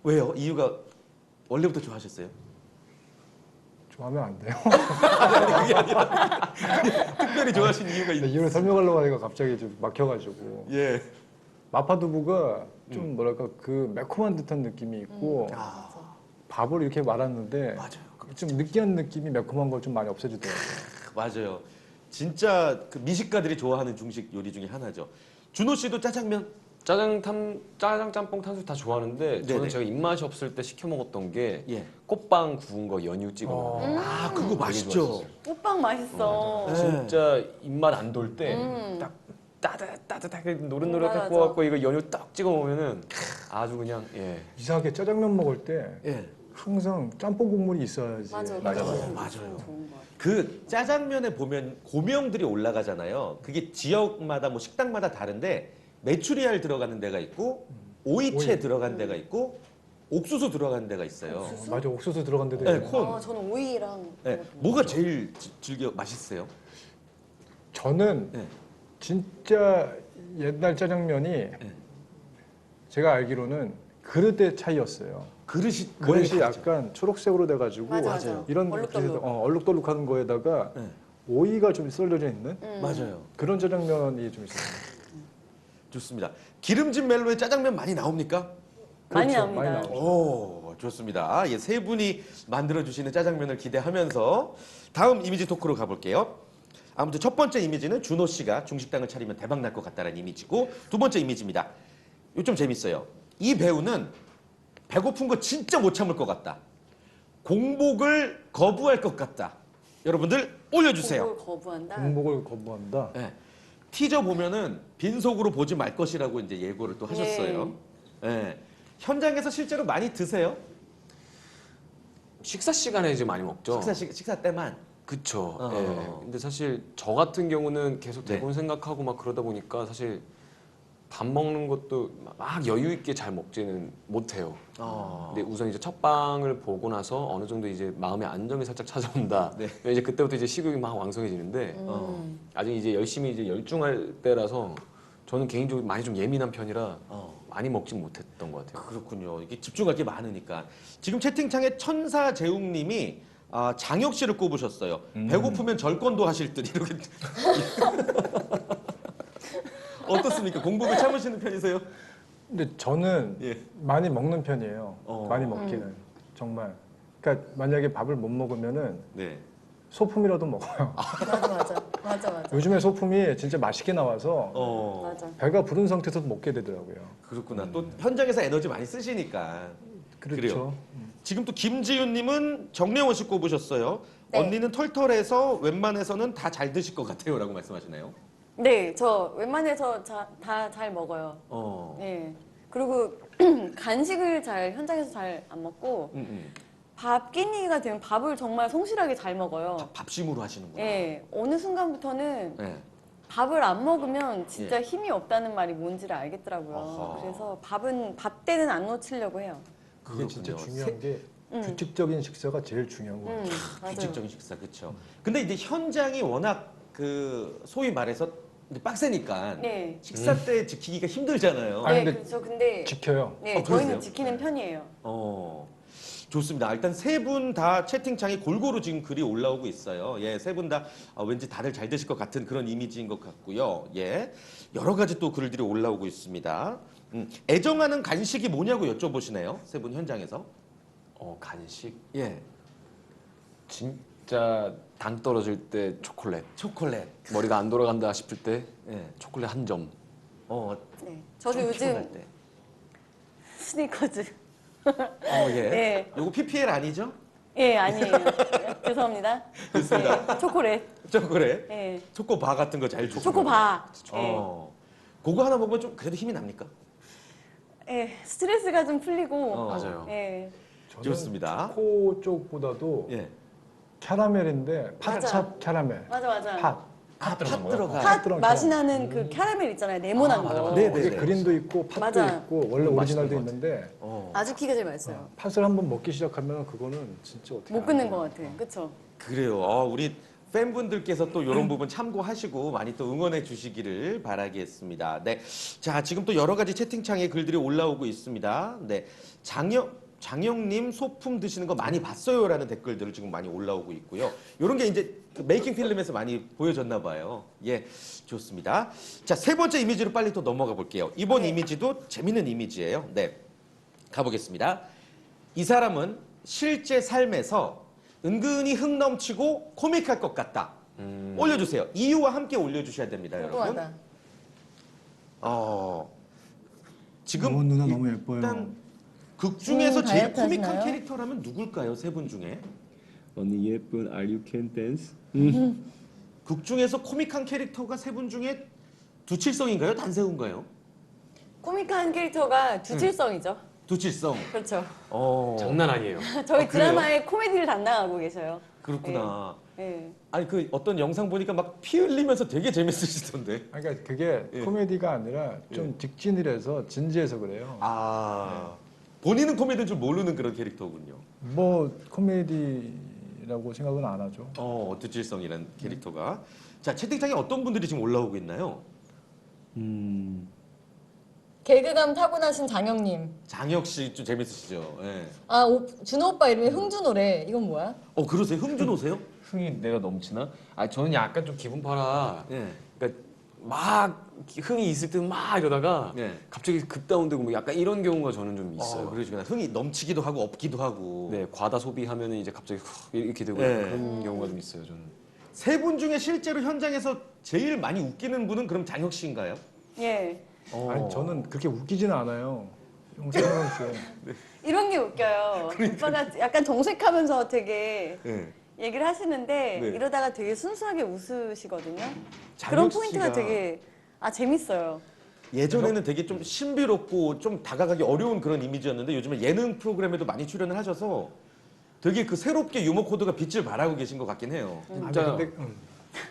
Speaker 4: 왜요? 이유가 원래부터 좋아하셨어요?
Speaker 3: 좋아하면 안 돼요.
Speaker 4: 특별히 좋아하시는 이유가
Speaker 3: 근데 이유를 설명하려고 하니까 갑자기 좀 막혀가지고.
Speaker 4: 예.
Speaker 3: 마파두부가 좀 뭐랄까 그 매콤한 듯한 느낌이 있고 밥을 이렇게 말았는데
Speaker 4: 맞아요.
Speaker 3: 좀 느끼한 느낌이 매콤한 걸 좀 많이 없애주더라고요.
Speaker 4: 맞아요. 진짜 그 미식가들이 좋아하는 중식 요리 중에 하나죠. 준호 씨도 짜장면?
Speaker 1: 짜장, 짬뽕, 탕수육 다 좋아하는데
Speaker 4: 네네.
Speaker 1: 저는 제가 입맛이 없을 때 시켜 먹었던 게
Speaker 4: 예.
Speaker 1: 꽃빵 구운 거 연유 찍어 먹는 거.
Speaker 4: 아, 그거 맛있죠.
Speaker 1: 좋았어요.
Speaker 2: 꽃빵 맛있어.
Speaker 4: 네.
Speaker 1: 진짜 입맛 안 돌 때 딱 따뜻하게 노릇노릇하게
Speaker 2: 맞아.
Speaker 1: 구워갖고 이거 연유 딱 찍어 먹으면은 아주 그냥 예.
Speaker 3: 이상하게 짜장면 먹을 때
Speaker 4: 예.
Speaker 3: 항상 짬뽕 국물이 있어야지.
Speaker 2: 맞아.
Speaker 1: 맞아.
Speaker 2: 그거
Speaker 4: 맞아요.
Speaker 2: 좋은 것 같아.
Speaker 4: 그 짜장면에 보면 고명들이 올라가잖아요. 그게 지역마다 뭐 식당마다 다른데 메추리알 들어가는 데가 있고 오이채
Speaker 3: 오이.
Speaker 4: 들어간 데가 있고 옥수수 들어간 데가 있어요.
Speaker 3: 맞아, 옥수수 들어간 데도
Speaker 4: 네,
Speaker 3: 있고.
Speaker 4: 콘.
Speaker 2: 저는 오이랑.
Speaker 4: 네,
Speaker 2: 먹었던
Speaker 4: 뭐가 제일 즐겨 맛있어요?
Speaker 3: 저는
Speaker 4: 네.
Speaker 3: 진짜 옛날 짜장면이 제가 알기로는 그릇의 차이였어요.
Speaker 4: 그릇이
Speaker 3: 그릇이
Speaker 4: 모양이 다르죠?
Speaker 3: 약간 초록색으로 돼가지고
Speaker 2: 맞아요.
Speaker 3: 이런
Speaker 2: 얼룩덜룩.
Speaker 3: 얼룩덜룩한 거에다가
Speaker 4: 네.
Speaker 3: 오이가 좀 썰려져 있는
Speaker 4: 맞아요.
Speaker 3: 그런 짜장면이 좀 있어요.
Speaker 4: 좋습니다. 기름진 멜로에 짜장면 많이 나옵니까?
Speaker 2: 많이
Speaker 3: 그렇죠,
Speaker 2: 나옵니다.
Speaker 3: 많이 나오죠.
Speaker 4: 오, 좋습니다. 예, 세 분이 만들어 주시는 짜장면을 기대하면서 다음 이미지 토크로 가볼게요. 아무튼 첫 번째 이미지는 준호 씨가 중식당을 차리면 대박 날 것 같다는 이미지고 두 번째 이미지입니다. 이거 좀 재밌어요. 이 배우는 배고픈 거 진짜 못 참을 것 같다. 공복을 거부할 것 같다. 여러분들 올려주세요.
Speaker 2: 공복을 거부한다.
Speaker 3: 공복을 거부한다.
Speaker 4: 예. 티저 보면은 빈속으로 보지 말 것이라고 이제 예고를 또 하셨어요. 예. 현장에서 실제로 많이 드세요?
Speaker 1: 식사 시간에 이제 많이 먹죠.
Speaker 4: 식사 때만.
Speaker 1: 그쵸.
Speaker 4: 어.
Speaker 1: 예. 근데 사실 저 같은 경우는 계속
Speaker 4: 네.
Speaker 1: 대본 생각하고 막 그러다 보니까 사실 밥 먹는 것도 막 여유 있게 잘 먹지는 못해요. 근데 우선 이제 첫 방을 보고 나서 어느 정도 이제 마음의 안정이 살짝 찾아온다.
Speaker 4: 네.
Speaker 1: 이제 그때부터 이제 식욕이 막 왕성해지는데 아직 이제 열심히 이제 열중할 때라서 저는 개인적으로 많이 좀 예민한 편이라 많이 먹진 못했던 것 같아요.
Speaker 4: 그렇군요. 이게 집중할 게 많으니까. 지금 채팅창에 천사재웅님이 장혁 씨를 꼽으셨어요. 배고프면 절권도 하실 듯 이렇게. 어떻습니까? 공복을 참으시는 편이세요?
Speaker 3: 근데 저는
Speaker 4: 예.
Speaker 3: 많이 먹는 편이에요.
Speaker 4: 어.
Speaker 3: 많이 먹기는 정말. 그러니까 만약에 밥을 못 먹으면은
Speaker 4: 네.
Speaker 3: 소품이라도 먹어요.
Speaker 2: 맞아.
Speaker 3: 요즘에 소품이 진짜 맛있게 나와서
Speaker 2: 맞아.
Speaker 3: 배가 부른 상태에서도 먹게 되더라고요.
Speaker 4: 그렇구나. 또 현장에서 에너지 많이 쓰시니까.
Speaker 3: 그렇죠.
Speaker 4: 그래요. 지금 또 김지윤님은 정래원 씨 꼽으셨어요.
Speaker 2: 네.
Speaker 4: 언니는 털털해서 웬만해서는 다 잘 드실 것 같아요라고 말씀하시네요.
Speaker 2: 네, 저 웬만해서 다 잘 먹어요. 예. 그리고 간식을 현장에서 잘 안 먹고 밥 끼니가 되면 밥을 정말 성실하게 잘 먹어요.
Speaker 4: 밥심으로 하시는구나.
Speaker 2: 예. 어느 순간부터는
Speaker 4: 네.
Speaker 2: 밥을 안 먹으면 진짜 힘이 없다는 말이 뭔지를 알겠더라고요.
Speaker 4: 어허.
Speaker 2: 그래서 밥 때는 안 놓치려고 해요.
Speaker 3: 그게 진짜
Speaker 4: 그렇군요.
Speaker 3: 중요한 게 규칙적인 식사가 제일 중요한 거예요.
Speaker 2: 맞아요.
Speaker 4: 규칙적인 식사 그렇죠. 근데 이제 현장이 워낙 그 소위 말해서 이제 빡세니까
Speaker 2: 네.
Speaker 4: 식사 때 지키기가 힘들잖아요.
Speaker 3: 아니,
Speaker 2: 네,
Speaker 3: 근데
Speaker 2: 그렇죠. 근데
Speaker 3: 지켜요.
Speaker 2: 네,
Speaker 4: 그러세요?
Speaker 2: 저희는 지키는 편이에요.
Speaker 4: 좋습니다. 일단 세 분 다 채팅창에 골고루 지금 글이 올라오고 있어요. 예, 세 분 다 왠지 다들 잘 드실 것 같은 그런 이미지인 것 같고요. 예, 여러 가지 또 글들이 올라오고 있습니다. 애정하는 간식이 뭐냐고 여쭤보시네요. 세 분 현장에서.
Speaker 1: 간식
Speaker 4: 예,
Speaker 1: 진짜 당 떨어질 때 초콜릿.
Speaker 4: 초콜릿.
Speaker 1: 머리가 안 돌아간다 싶을 때
Speaker 4: 예,
Speaker 1: 초콜릿 한 점.
Speaker 2: 네. 저도
Speaker 4: 좀
Speaker 2: 요즘
Speaker 4: 피곤할 때.
Speaker 2: 스니커즈.
Speaker 4: 예.
Speaker 2: 네.
Speaker 4: 요거 PPL 아니죠?
Speaker 2: 예, 아니에요. 죄송합니다.
Speaker 4: 좋습니다.
Speaker 2: 네, 초콜릿.
Speaker 4: 초콜릿.
Speaker 2: 예.
Speaker 4: 초코바 같은 거 잘 주고.
Speaker 2: 초코바.
Speaker 4: 그거 하나 먹으면 좀 그래도 힘이 납니까?
Speaker 2: 예, 스트레스가 좀 풀리고.
Speaker 1: 맞아요.
Speaker 2: 예.
Speaker 3: 저는
Speaker 4: 좋습니다.
Speaker 3: 초코 쪽보다도
Speaker 4: 예.
Speaker 3: 캐러멜인데
Speaker 2: 맞아.
Speaker 3: 팥 캐러멜.
Speaker 2: 맞아.
Speaker 3: 팥.
Speaker 4: 팥 들어가.
Speaker 2: 팥
Speaker 3: 들어간
Speaker 2: 맛이
Speaker 3: 캐러멜.
Speaker 2: 나는 그 캐러멜 있잖아요. 네모난 거.
Speaker 4: 네, 네.
Speaker 3: 거기에 그린도 있고 팥도
Speaker 2: 맞아.
Speaker 3: 있고 원래 오리지널도 있는데
Speaker 2: 아즈키가 제일 맛있어요.
Speaker 3: 팥을 한번 먹기 시작하면 그거는 진짜 어떻게
Speaker 2: 못
Speaker 3: 안
Speaker 2: 끊는
Speaker 3: 돼요.
Speaker 2: 것 같아. 그쵸?
Speaker 4: 그래요. 우리 팬분들께서 또 이런 부분 참고하시고 많이 또 응원해 주시기를 바라겠습니다. 네. 자, 지금 또 여러 가지 채팅창에 글들이 올라오고 있습니다. 네. 장영님 소품 드시는 거 많이 봤어요라는 댓글들을 지금 많이 올라오고 있고요. 이런 게 이제 그 메이킹 필름에서 많이 보여졌나 봐요. 예, 좋습니다. 자, 세 번째 이미지로 빨리 또 넘어가 볼게요. 이번 이미지도 재밌는 이미지예요. 네, 가보겠습니다. 이 사람은 실제 삶에서 은근히 흥 넘치고 코믹할 것 같다. 올려주세요. 이유와 함께 올려주셔야 됩니다, 여러분.
Speaker 5: 궁금하다.
Speaker 4: 지금
Speaker 3: 너무 누나 너무 예뻐요.
Speaker 4: 일단 극 중에서 제일
Speaker 5: 다이어트
Speaker 4: 코믹한
Speaker 5: 하시나요?
Speaker 4: 캐릭터라면 누굴까요? 세 분 중에?
Speaker 1: 언니 예쁜 Are You Can Dance?
Speaker 4: 극 중에서 코믹한 캐릭터가 세 분 중에 두칠성인가요? 단세우인가요?
Speaker 2: 코믹한 캐릭터가 두칠성이죠.
Speaker 4: 두칠성.
Speaker 2: 그렇죠.
Speaker 1: 장난 아니에요.
Speaker 2: 저희
Speaker 4: 그래요?
Speaker 2: 드라마에 코미디를 담당하고 계셔요.
Speaker 4: 그렇구나.
Speaker 2: 예.
Speaker 4: 아니 그 어떤 영상 보니까 막 피 흘리면서 되게 재밌으시던데.
Speaker 3: 그러니까 그게
Speaker 4: 예.
Speaker 3: 코미디가 아니라 좀 직진이라서 진지해서 그래요.
Speaker 4: 아 본인은 코미디인 줄 모르는 그런 캐릭터군요.
Speaker 3: 뭐 코미디라고 생각은 안 하죠.
Speaker 4: 두칠성이라는 캐릭터가. 자 채팅창에 어떤 분들이 지금 올라오고 있나요?
Speaker 5: 개그감 타고나신 장영님.
Speaker 4: 장혁 씨 좀 재밌으시죠? 예.
Speaker 5: 아, 준호 오빠 이름이 흥준호래. 이건 뭐야?
Speaker 4: 그러세요? 흥준호세요?
Speaker 1: 흥이 내가 넘치나? 아 저는 약간 좀 기분 팔아.
Speaker 4: 예.
Speaker 1: 그러니까 막 흥이 있을 때는 막 이러다가
Speaker 4: 예.
Speaker 1: 갑자기 급다운되고 뭐 약간 이런 경우가 저는 좀 있어요.
Speaker 4: 그러시구나. 흥이 넘치기도 하고 없기도 하고.
Speaker 1: 네, 과다 소비하면은 이제 갑자기 이렇게 되고
Speaker 4: 네.
Speaker 1: 그런 경우가 좀 있어요. 저는.
Speaker 4: 세 분 중에 실제로 현장에서 제일 많이 웃기는 분은 그럼 장혁 씨인가요?
Speaker 2: 예.
Speaker 3: 아니 저는 그렇게 웃기지는 않아요. 용서는 씨.
Speaker 2: 이런 게 웃겨요. 오빠가 약간 정색하면서 되게
Speaker 4: 네.
Speaker 2: 얘기를 하시는데
Speaker 4: 네.
Speaker 2: 이러다가 되게 순수하게 웃으시거든요.
Speaker 4: 장혁
Speaker 2: 그런 포인트가
Speaker 4: 씨가
Speaker 2: 되게 재밌어요.
Speaker 4: 예전에는 되게 좀 신비롭고 좀 다가가기 어려운 그런 이미지였는데 요즘에 예능 프로그램에도 많이 출연을 하셔서 되게 그 새롭게 유머 코드가 빛을 발하고 계신 것 같긴 해요.
Speaker 1: 진짜
Speaker 3: 근데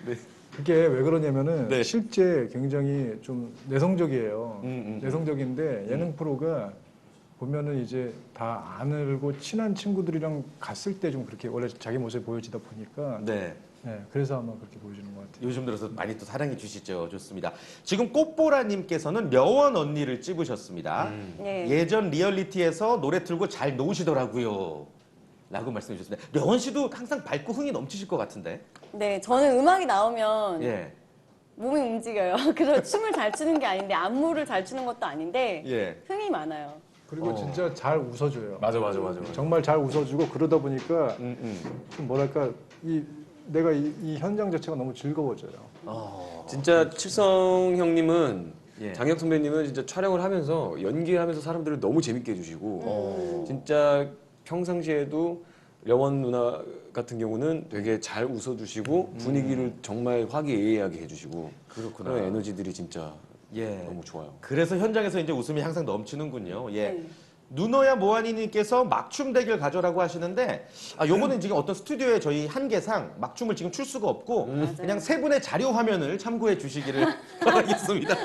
Speaker 4: 네.
Speaker 3: 그게 왜 그러냐면은
Speaker 4: 네.
Speaker 3: 실제 굉장히 좀 내성적이에요.
Speaker 4: 음.
Speaker 3: 내성적인데 예능 프로가 보면은 이제 다 안 알고 친한 친구들이랑 갔을 때 좀 그렇게 원래 자기 모습을 보여지다 보니까
Speaker 4: 네.
Speaker 3: 네, 그래서 아마 그렇게 보여주는 것 같아요.
Speaker 4: 요즘 들어서 많이 또 사랑해 주시죠. 좋습니다. 지금 꽃보라님께서는 명원 언니를 찝으셨습니다.
Speaker 2: 예.
Speaker 4: 예전 리얼리티에서 노래 틀고 잘 놓으시더라고요. 라고 말씀해 주셨습니다. 명원 씨도 항상 밝고 흥이 넘치실 것 같은데.
Speaker 2: 네, 저는 음악이 나오면
Speaker 4: 예.
Speaker 2: 몸이 움직여요. 그래서 춤을 잘 추는 게 아닌데 안무를 잘 추는 것도 아닌데
Speaker 4: 예.
Speaker 2: 흥이 많아요.
Speaker 3: 그리고 진짜 잘 웃어줘요.
Speaker 1: 맞아.
Speaker 3: 정말 잘 웃어주고 그러다 보니까 좀 뭐랄까 내가 이 현장 자체가 너무 즐거워져요.
Speaker 1: 진짜 칠성 형님은
Speaker 4: 예.
Speaker 1: 장혁 선배님은 진짜 촬영을 하면서 연기하면서 사람들을 너무 재밌게 해주시고 진짜 평상시에도 려원 누나 같은 경우는 되게 잘 웃어주시고 분위기를 정말 화기애애하게 해주시고
Speaker 4: 그렇구나.
Speaker 1: 그런 에너지들이 진짜
Speaker 4: 예.
Speaker 1: 너무 좋아요.
Speaker 4: 그래서 현장에서 이제 웃음이 항상 넘치는군요. 예.
Speaker 2: 네.
Speaker 4: 누너야 모하니님께서 막춤 대결 가져라고 하시는데 요거는 지금 어떤 스튜디오에 저희 한계상 막춤을 지금 출 수가 없고 그냥 세 분의 자료 화면을 참고해 주시기를 바라겠습니다.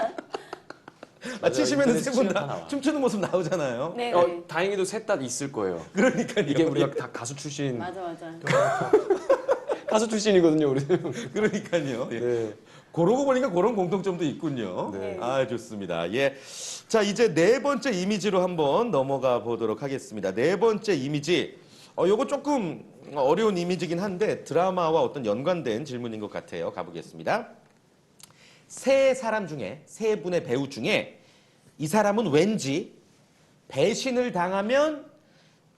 Speaker 4: 치시면은 세 분
Speaker 1: 다
Speaker 4: 다
Speaker 1: 나와.
Speaker 4: 춤추는 모습 나오잖아요.
Speaker 2: 네.
Speaker 1: 다행히도 셋 다 있을 거예요.
Speaker 4: 그러니까요.
Speaker 1: 이게 우리가 다 가수 출신
Speaker 2: 맞아.
Speaker 1: 가수 출신이거든요, 우리.
Speaker 4: 그러니까요. 예.
Speaker 1: 네.
Speaker 4: 그러고 보니까 그런 공통점도 있군요.
Speaker 2: 네.
Speaker 4: 좋습니다. 예. 자, 이제 네 번째 이미지로 한번 넘어가 보도록 하겠습니다. 네 번째 이미지. 요거 조금 어려운 이미지긴 한데 드라마와 어떤 연관된 질문인 것 같아요. 가보겠습니다. 세 사람 중에, 세 분의 배우 중에 이 사람은 왠지 배신을 당하면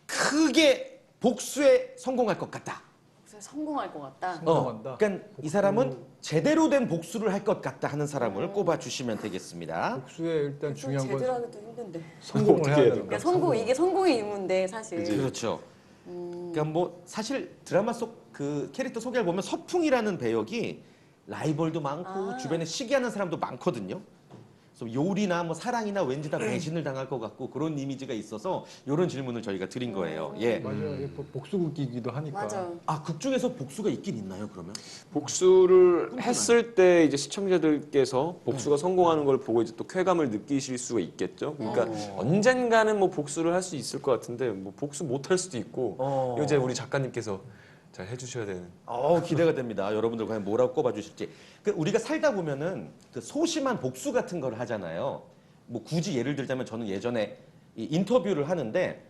Speaker 4: 크게 복수에 성공할 것 같다.
Speaker 2: 그래서 성공할 것 같다.
Speaker 3: 성공한다.
Speaker 4: 그러니까 이 사람은 제대로 된 복수를 할 것 같다 하는 사람을 꼽아주시면 되겠습니다.
Speaker 3: 복수에 일단 중요한
Speaker 2: 제대로
Speaker 3: 건
Speaker 2: 하기도 힘든데.
Speaker 3: 성공을
Speaker 1: 어떻게
Speaker 3: 해야
Speaker 1: 해야
Speaker 3: 되는
Speaker 2: 그러니까
Speaker 3: 거예요.
Speaker 2: 이게 성공의 의무인데 사실.
Speaker 4: 그렇죠. 그러니까 뭐 사실 드라마 속 그 캐릭터 소개를 보면 서풍이라는 배역이 라이벌도 많고 주변에 시기하는 사람도 많거든요. 그래서 요리나 뭐 사랑이나 왠지 다 배신을 당할 것 같고 그런 이미지가 있어서 이런 질문을 저희가 드린 거예요. 예.
Speaker 3: 맞아요. 이게 복수극이기도 하니까.
Speaker 2: 맞아.
Speaker 4: 극 중에서 복수가 있긴 있나요, 그러면?
Speaker 1: 복수를 했을 때 이제 시청자들께서 복수가 성공하는 걸 보고 이제 또 쾌감을 느끼실 수가 있겠죠. 그러니까 언젠가는 뭐 복수를 할 수 있을 것 같은데 뭐 복수 못 할 수도 있고 이거 이제 우리 작가님께서 잘 해주셔야 되는.
Speaker 4: 기대가 됩니다. 여러분들 과연 뭐라고 꼽아주실지. 우리가 살다 보면은 그 소심한 복수 같은 걸 하잖아요. 뭐 굳이 예를 들자면 저는 예전에 이 인터뷰를 하는데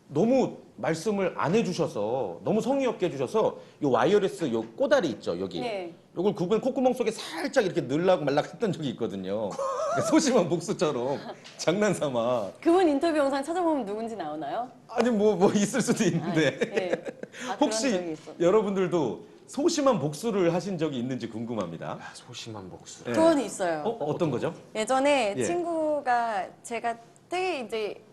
Speaker 4: 너무 말씀을 안 해주셔서 너무 성의 없게 해주셔서 요 와이어리스 요 꼬다리 있죠 여기.
Speaker 2: 네.
Speaker 4: 요걸 구분 콧구멍 속에 살짝 이렇게 넣으려고 말락 했던 적이 있거든요. 소심한 복수처럼 장난삼아.
Speaker 2: 그분 인터뷰 영상 찾아보면 누군지 나오나요?
Speaker 4: 아니 뭐 있을 수도 있는데.
Speaker 2: 네. 아, 그런
Speaker 4: 혹시
Speaker 2: 적이 있어.
Speaker 4: 여러분들도 소심한 복수를 하신 적이 있는지 궁금합니다.
Speaker 1: 아, 소심한 복수.
Speaker 4: 네.
Speaker 2: 그건 있어요.
Speaker 4: 어떤 거죠?
Speaker 2: 예전에
Speaker 4: 예.
Speaker 2: 친구가 제가 되게 이제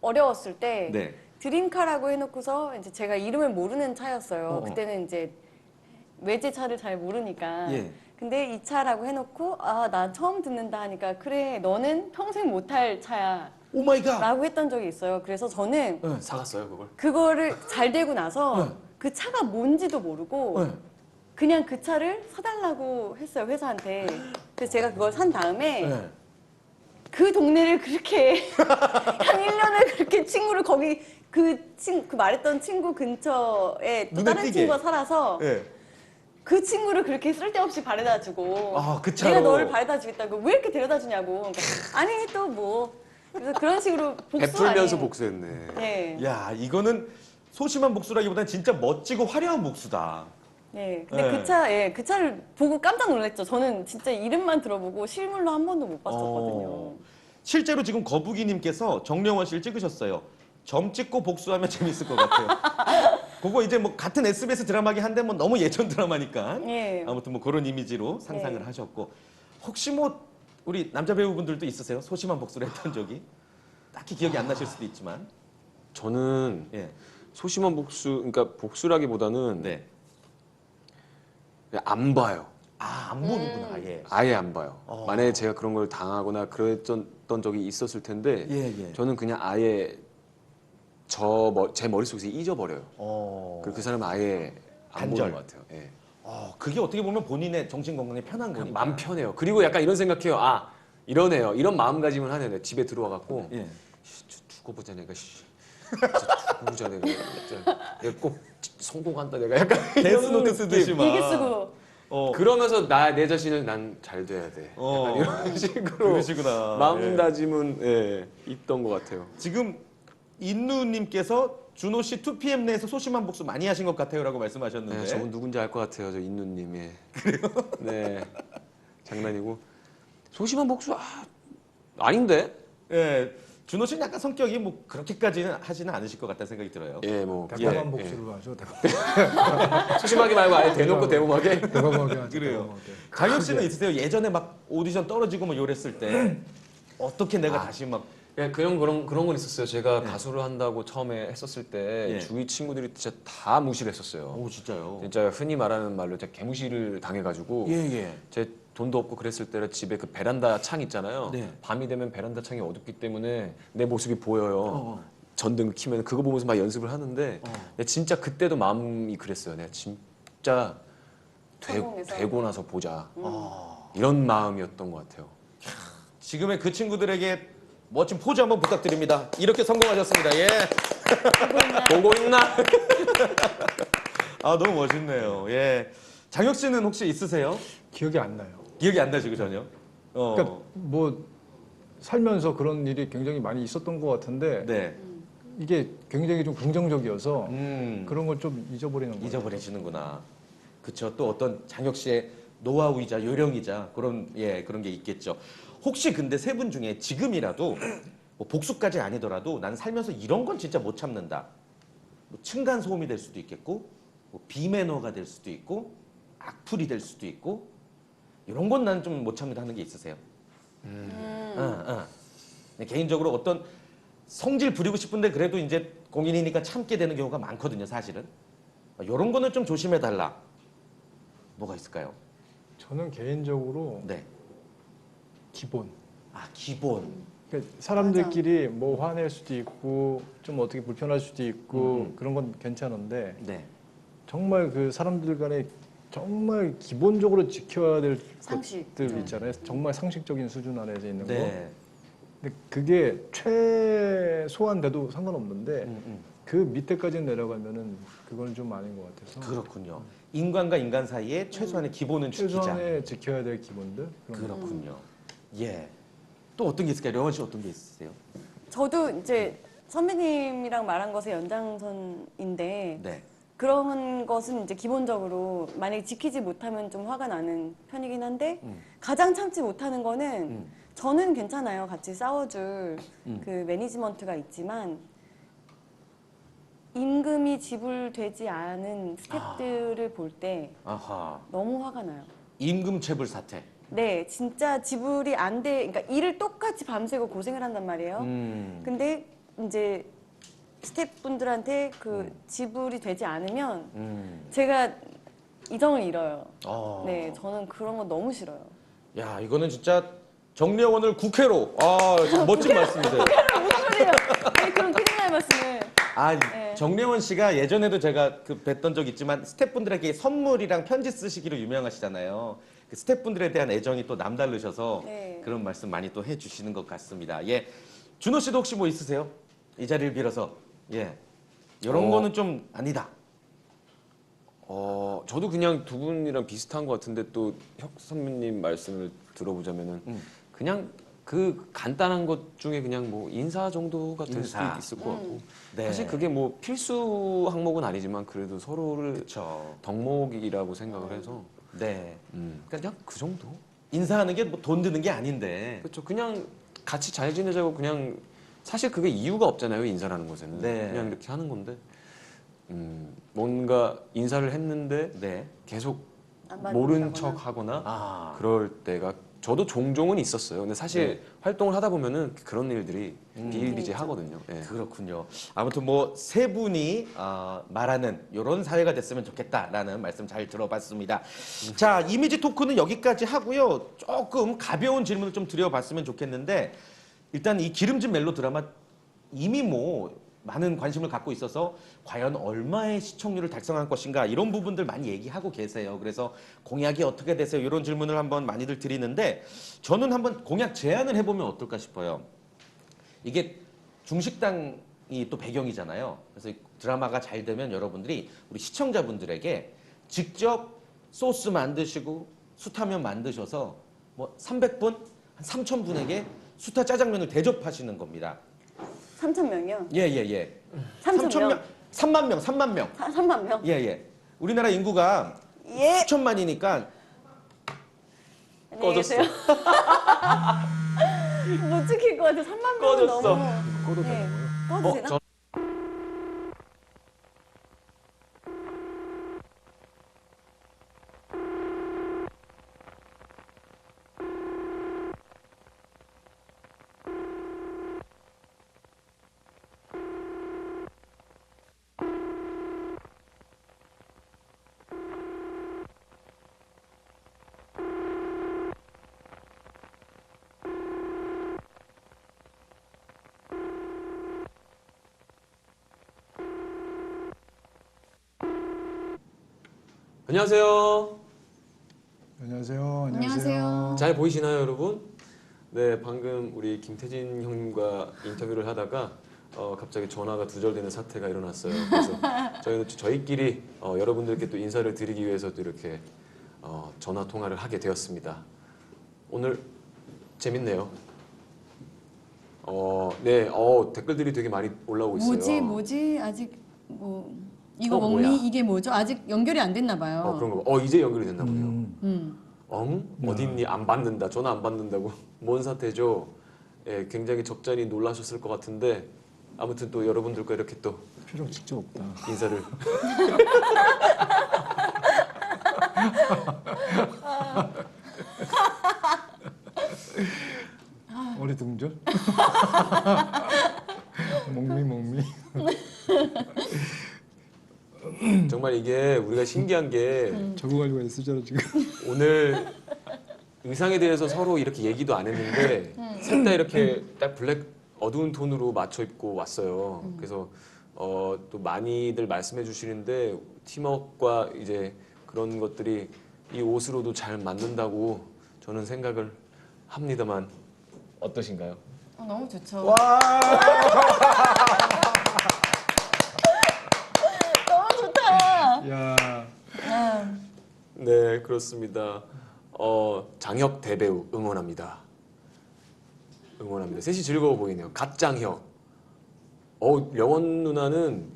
Speaker 2: 어려웠을 때
Speaker 4: 네.
Speaker 2: 드림카라고 해놓고서 이제 제가 이름을 모르는 차였어요.
Speaker 4: 어.
Speaker 2: 그때는 이제 외제차를 잘 모르니까.
Speaker 4: 예.
Speaker 2: 근데 이 차라고 해놓고 아, 난 처음 듣는다 하니까 그래 너는 평생 못할 차야
Speaker 4: 오 마이 갓.
Speaker 2: 라고 했던 적이 있어요. 그래서 저는
Speaker 1: 사갔어요 그걸?
Speaker 2: 그거를 잘 되고 나서 그 차가 뭔지도 모르고 그냥 그 차를 사달라고 했어요 회사한테. 그래서 제가 그걸 산 다음에 그 동네를 그렇게 한 1년을 그렇게 친구를 거기 그 말했던 친구 근처에 또
Speaker 4: 눈에
Speaker 2: 다른
Speaker 4: 띄게.
Speaker 2: 친구가 살아서
Speaker 4: 네.
Speaker 2: 그 친구를 그렇게 쓸데없이 바래다 주고
Speaker 4: 그 차로.
Speaker 2: 내가 너를 바래다 주겠다고 왜 이렇게 데려다 주냐고. 그러니까 아니 또 뭐 그래서 그런 식으로 복수
Speaker 1: 베풀면서
Speaker 2: 아닌-
Speaker 1: 복수했네.
Speaker 2: 네.
Speaker 4: 야 이거는 소심한 복수라기보다는 진짜 멋지고 화려한 복수다.
Speaker 2: 네. 근데
Speaker 4: 네.
Speaker 2: 그 차를 보고 깜짝 놀랐죠. 저는 진짜 이름만 들어보고 실물로 한 번도 못 봤었거든요.
Speaker 4: 실제로 지금 거북이님께서 정려원 씨를 찍으셨어요. 점 찍고 복수하면 재밌을 것 같아요. 그거 이제 뭐 같은 SBS 드라마긴 한데 뭐 너무 예전 드라마니까.
Speaker 2: 예.
Speaker 4: 아무튼 뭐 그런 이미지로 상상을
Speaker 2: 네.
Speaker 4: 하셨고 혹시 뭐 우리 남자 배우분들도 있으세요? 소심한 복수를 했던 적이? 딱히 기억이 안 나실 수도 있지만.
Speaker 1: 저는
Speaker 4: 예.
Speaker 1: 소심한 복수, 그러니까 복수라기보다는
Speaker 4: 네.
Speaker 1: 그냥 안 봐요.
Speaker 4: 안 보는구나. 예.
Speaker 1: 아예 안 봐요.
Speaker 4: 어.
Speaker 1: 만약에 제가 그런 걸 당하거나 그랬던 적이 있었을 텐데
Speaker 4: 예.
Speaker 1: 저는 그냥 아예 제 머릿속에서 잊어버려요. 그리고 그 사람은 아예 안
Speaker 4: 단절.
Speaker 1: 보는 것 같아요. 예.
Speaker 4: 그게 어떻게 보면 본인의 정신 건강에 편한
Speaker 1: 그냥
Speaker 4: 거니까.
Speaker 1: 마음 편해요. 그리고 약간 이런 생각해요. 아 이러네요. 이런 마음가짐을 하네. 내가 집에 들어와갖고
Speaker 4: 예.
Speaker 1: 죽어보자 내가. 죽어보자 내가. 진짜 내가 꼭 성공한다 내가. 약간
Speaker 4: 데스노트
Speaker 1: 이런
Speaker 4: 쓰듯이
Speaker 1: 느낌.
Speaker 4: 막.
Speaker 2: 일기 쓰고
Speaker 1: 그러면서 내 자신은 난 잘 돼야 돼. 약간 이런 식으로
Speaker 4: 그러시구나.
Speaker 1: 마음가짐은 예, 있던 것 같아요.
Speaker 4: 지금 인누님께서 준호 씨 2PM 내에서 소심한 복수 많이 하신 것 같아요라고 말씀하셨는데.
Speaker 1: 네, 저분 누군지 알 것 같아요. 저 인누님이. 그래요? 네. 장난이고. 소심한 복수 아닌데?
Speaker 4: 예. 준호 씨는 약간 성격이 뭐 그렇게까지는 하지는 않으실 것 같다는 생각이 들어요.
Speaker 1: 예, 뭐.
Speaker 3: 대범한
Speaker 1: 예,
Speaker 3: 복수를 하죠.
Speaker 1: 소심하게 말고 아예 대놓고 대범하게.
Speaker 3: 대범하게 하죠.
Speaker 4: 그래요.
Speaker 3: 대범하게.
Speaker 4: 장혁 씨는 있으세요? 예전에 막 오디션 떨어지고 뭐 이랬을 때 어떻게 내가 다시 막
Speaker 1: 예, 그런 건 있었어요. 제가 가수를 한다고 처음에 했었을 때
Speaker 4: 예.
Speaker 1: 주위 친구들이 진짜 다 무시를 했었어요.
Speaker 4: 오 진짜요?
Speaker 1: 진짜 흔히 말하는 말로 진짜 개무시를 당해가지고
Speaker 4: 예.
Speaker 1: 제 돈도 없고 그랬을 때 집에 그 베란다 창 있잖아요.
Speaker 4: 네.
Speaker 1: 밤이 되면 베란다 창이 어둡기 때문에 내 모습이 보여요. 전등 키면 그거 보면서 막 연습을 하는데 내가 진짜 그때도 마음이 그랬어요. 내가 진짜
Speaker 2: 성공해서.
Speaker 1: 되고 나서 보자. 이런 마음이었던 것 같아요.
Speaker 4: 지금의 그 친구들에게 멋진 포즈 한번 부탁드립니다. 이렇게 성공하셨습니다. 예.
Speaker 1: 보고 있나?
Speaker 4: 너무 멋있네요. 예. 장혁 씨는 혹시 있으세요?
Speaker 3: 기억이 안 나요.
Speaker 4: 기억이 안 나시고 전혀?
Speaker 3: 그러니까 뭐 살면서 그런 일이 굉장히 많이 있었던 것 같은데
Speaker 4: 네.
Speaker 3: 이게 굉장히 좀 긍정적이어서
Speaker 4: 음.
Speaker 3: 그런 걸 좀 잊어버리는 거예요.
Speaker 4: 잊어버리시는구나. 그렇죠. 또 어떤 장혁 씨의 노하우이자 요령이자 그런 게 있겠죠. 혹시 근데 세 분 중에 지금이라도 뭐 복수까지 아니더라도 나는 살면서 이런 건 진짜 못 참는다. 뭐 층간 소음이 될 수도 있겠고, 뭐 비매너가 될 수도 있고, 악플이 될 수도 있고, 이런 건 난 좀 못 참는다 하는 게 있으세요? 네, 개인적으로 어떤 성질 부리고 싶은데 그래도 이제 공인이니까 참게 되는 경우가 많거든요, 사실은. 이런 거는 좀 조심해 달라. 뭐가 있을까요?
Speaker 3: 저는 개인적으로
Speaker 4: 네.
Speaker 3: 기본.
Speaker 4: 기본.
Speaker 3: 그러니까 사람들끼리 뭐 화낼 수도 있고 좀 어떻게 불편할 수도 있고 그런 건 괜찮은데
Speaker 4: 네.
Speaker 3: 정말 그 사람들 간에 정말 기본적으로 지켜야 될
Speaker 2: 상식.
Speaker 3: 것들 있잖아요. 정말 상식적인 수준 안에서 있는 거.
Speaker 4: 네.
Speaker 3: 근데 그게 최소한 돼도 상관없는데 그 밑에까지 내려가면은 그건 좀 아닌 것 같아서
Speaker 4: 그렇군요. 인간과 인간 사이에 최소한의 기본은 지키자.
Speaker 3: 최소한의 지켜야 될 기본들 그런 거.
Speaker 4: 그렇군요. 예. 또 어떤 게 있을까요? 령원 씨 어떤 게 있으세요?
Speaker 2: 저도 이제 선배님이랑 말한 것의 연장선인데
Speaker 4: 네.
Speaker 2: 그런 것은 이제 기본적으로 만약에 지키지 못하면 좀 화가 나는 편이긴 한데 가장 참지 못하는 거는 저는 괜찮아요. 같이 싸워줄 그 매니지먼트가 있지만 임금이 지불되지 않은 스태프들을 볼 때
Speaker 4: 아하.
Speaker 2: 너무 화가 나요.
Speaker 4: 임금 체불 사태.
Speaker 2: 네, 진짜 지불이 안 돼. 그러니까 일을 똑같이 밤새고 고생을 한단 말이에요. 근데 이제 스태프분들한테 그 지불이 되지 않으면 제가 이정을 잃어요.
Speaker 4: 어.
Speaker 2: 네, 저는 그런 거 너무 싫어요.
Speaker 4: 야, 이거는 진짜 정려원을 국회로. 멋진 말씀이세요.
Speaker 2: 무슨 소리예요? 네, 그런 큰일 날 말씀을.
Speaker 4: 아, 정래원 씨가 예전에도 제가 그 뵀던 적 있지만 스태프분들에게 선물이랑 편지 쓰시기로 유명하시잖아요. 그 스태프분들에 대한 애정이 또 남다르셔서
Speaker 2: 네.
Speaker 4: 그런 말씀 많이 또 해주시는 것 같습니다. 예, 준호 씨도 혹시 뭐 있으세요? 이 자리를 빌어서 예, 이런 거는 좀 아니다.
Speaker 1: 저도 그냥 두 분이랑 비슷한 것 같은데 또 혁 선배님 말씀을 들어보자면은 그냥 그 간단한 것 중에 그냥 뭐 인사 정도가 될
Speaker 4: 인사.
Speaker 1: 수도 있을 것 같고
Speaker 4: 네.
Speaker 1: 사실 그게 뭐 필수 항목은 아니지만 그래도 서로를
Speaker 4: 그렇죠.
Speaker 1: 덕목이라고 생각을 해서
Speaker 4: 네.
Speaker 1: 그냥 그 정도.
Speaker 4: 인사하는 게 뭐 돈 드는 게 아닌데.
Speaker 1: 그렇죠. 그냥 같이 잘 지내자고 그냥 사실 그게 이유가 없잖아요. 인사라는 것에는
Speaker 4: 네.
Speaker 1: 그냥 이렇게 하는 건데 뭔가 인사를 했는데
Speaker 4: 네.
Speaker 1: 계속
Speaker 2: 안
Speaker 1: 모른
Speaker 2: 받는다거나.
Speaker 1: 척하거나
Speaker 4: 아.
Speaker 1: 그럴 때가 저도 종종은 있었어요. 근데 사실 활동을 하다 보면은 그런 일들이 비일비재하거든요. 예.
Speaker 4: 그렇군요. 아무튼 뭐 세 분이 말하는 이런 사회가 됐으면 좋겠다라는 말씀 잘 들어봤습니다. 자, 이미지 토크는 여기까지 하고요. 조금 가벼운 질문을 좀 드려봤으면 좋겠는데 일단 이 기름진 멜로 드라마 이미 뭐 많은 관심을 갖고 있어서 과연 얼마의 시청률을 달성할 것인가 이런 부분들 많이 얘기하고 계세요. 그래서 공약이 어떻게 되세요? 이런 질문을 한번 많이들 드리는데 저는 한번 공약 제안을 해보면 어떨까 싶어요. 이게 중식당이 또 배경이잖아요. 그래서 이 드라마가 잘 되면 여러분들이 우리 시청자분들에게 직접 소스 만드시고 수타면 만드셔서 뭐 300분, 한 3,000분에게 수타 짜장면을 대접하시는 겁니다.
Speaker 2: 3,000명이요?
Speaker 4: 예.
Speaker 2: 3,000명?
Speaker 4: 3만 명, 3만 명.
Speaker 2: 3만 명?
Speaker 4: 예. 우리나라 인구가
Speaker 2: 예.
Speaker 4: 수천만이니까
Speaker 2: 안녕히 계세요. 못 지킬 것 같아. 3만 명은
Speaker 1: 꺼졌어.
Speaker 2: 너무.
Speaker 3: 꺼도
Speaker 2: 네.
Speaker 3: 되는 거예요?
Speaker 2: 꺼도 되나?
Speaker 1: 저- 안녕하세요.
Speaker 3: 안녕하세요.
Speaker 5: 안녕하세요.
Speaker 1: 잘 보이시나요, 여러분? 네, 방금 우리 김태진 형님과 인터뷰를 하다가 갑자기 전화가 두절되는 사태가 일어났어요. 그래서 저희는 저희끼리 여러분들께 또 인사를 드리기 위해서 또 이렇게 전화 통화를 하게 되었습니다. 오늘 재밌네요. 네, 댓글들이 되게 많이 올라오고 있어요.
Speaker 6: 뭐지 아직 뭐 이거
Speaker 1: 뭐야?
Speaker 6: 먹니 이게 뭐죠? 아직 연결이 안 됐나 봐요.
Speaker 1: 그런 거. 이제 연결이 됐나 보네요.
Speaker 6: 음.
Speaker 1: 어딨니? 안 받는다. 전화 안 받는다고. 뭔 사태죠? 예, 굉장히 적잖이 놀라셨을 것 같은데 아무튼 또 여러분들과 이렇게 또
Speaker 3: 표정 진짜 없다.
Speaker 1: 인사를
Speaker 3: 어리둥절? 몽미.
Speaker 1: 정말 이게 우리가 신기한 게
Speaker 3: 적응하려고 애쓰잖아 지금.
Speaker 1: 오늘 의상에 대해서 서로 이렇게 얘기도 안 했는데 셋 다 이렇게 딱 블랙 어두운 톤으로 맞춰 입고 왔어요. 그래서 또 많이들 말씀해 주시는데 팀워크와 이제 그런 것들이 이 옷으로도 잘 맞는다고 저는 생각을 합니다만 어떠신가요?
Speaker 6: 너무 좋죠.
Speaker 1: 그렇습니다. 장혁 대배우 응원합니다. 응원합니다. 셋이 즐거워 보이네요. 갓장혁. 려원 누나는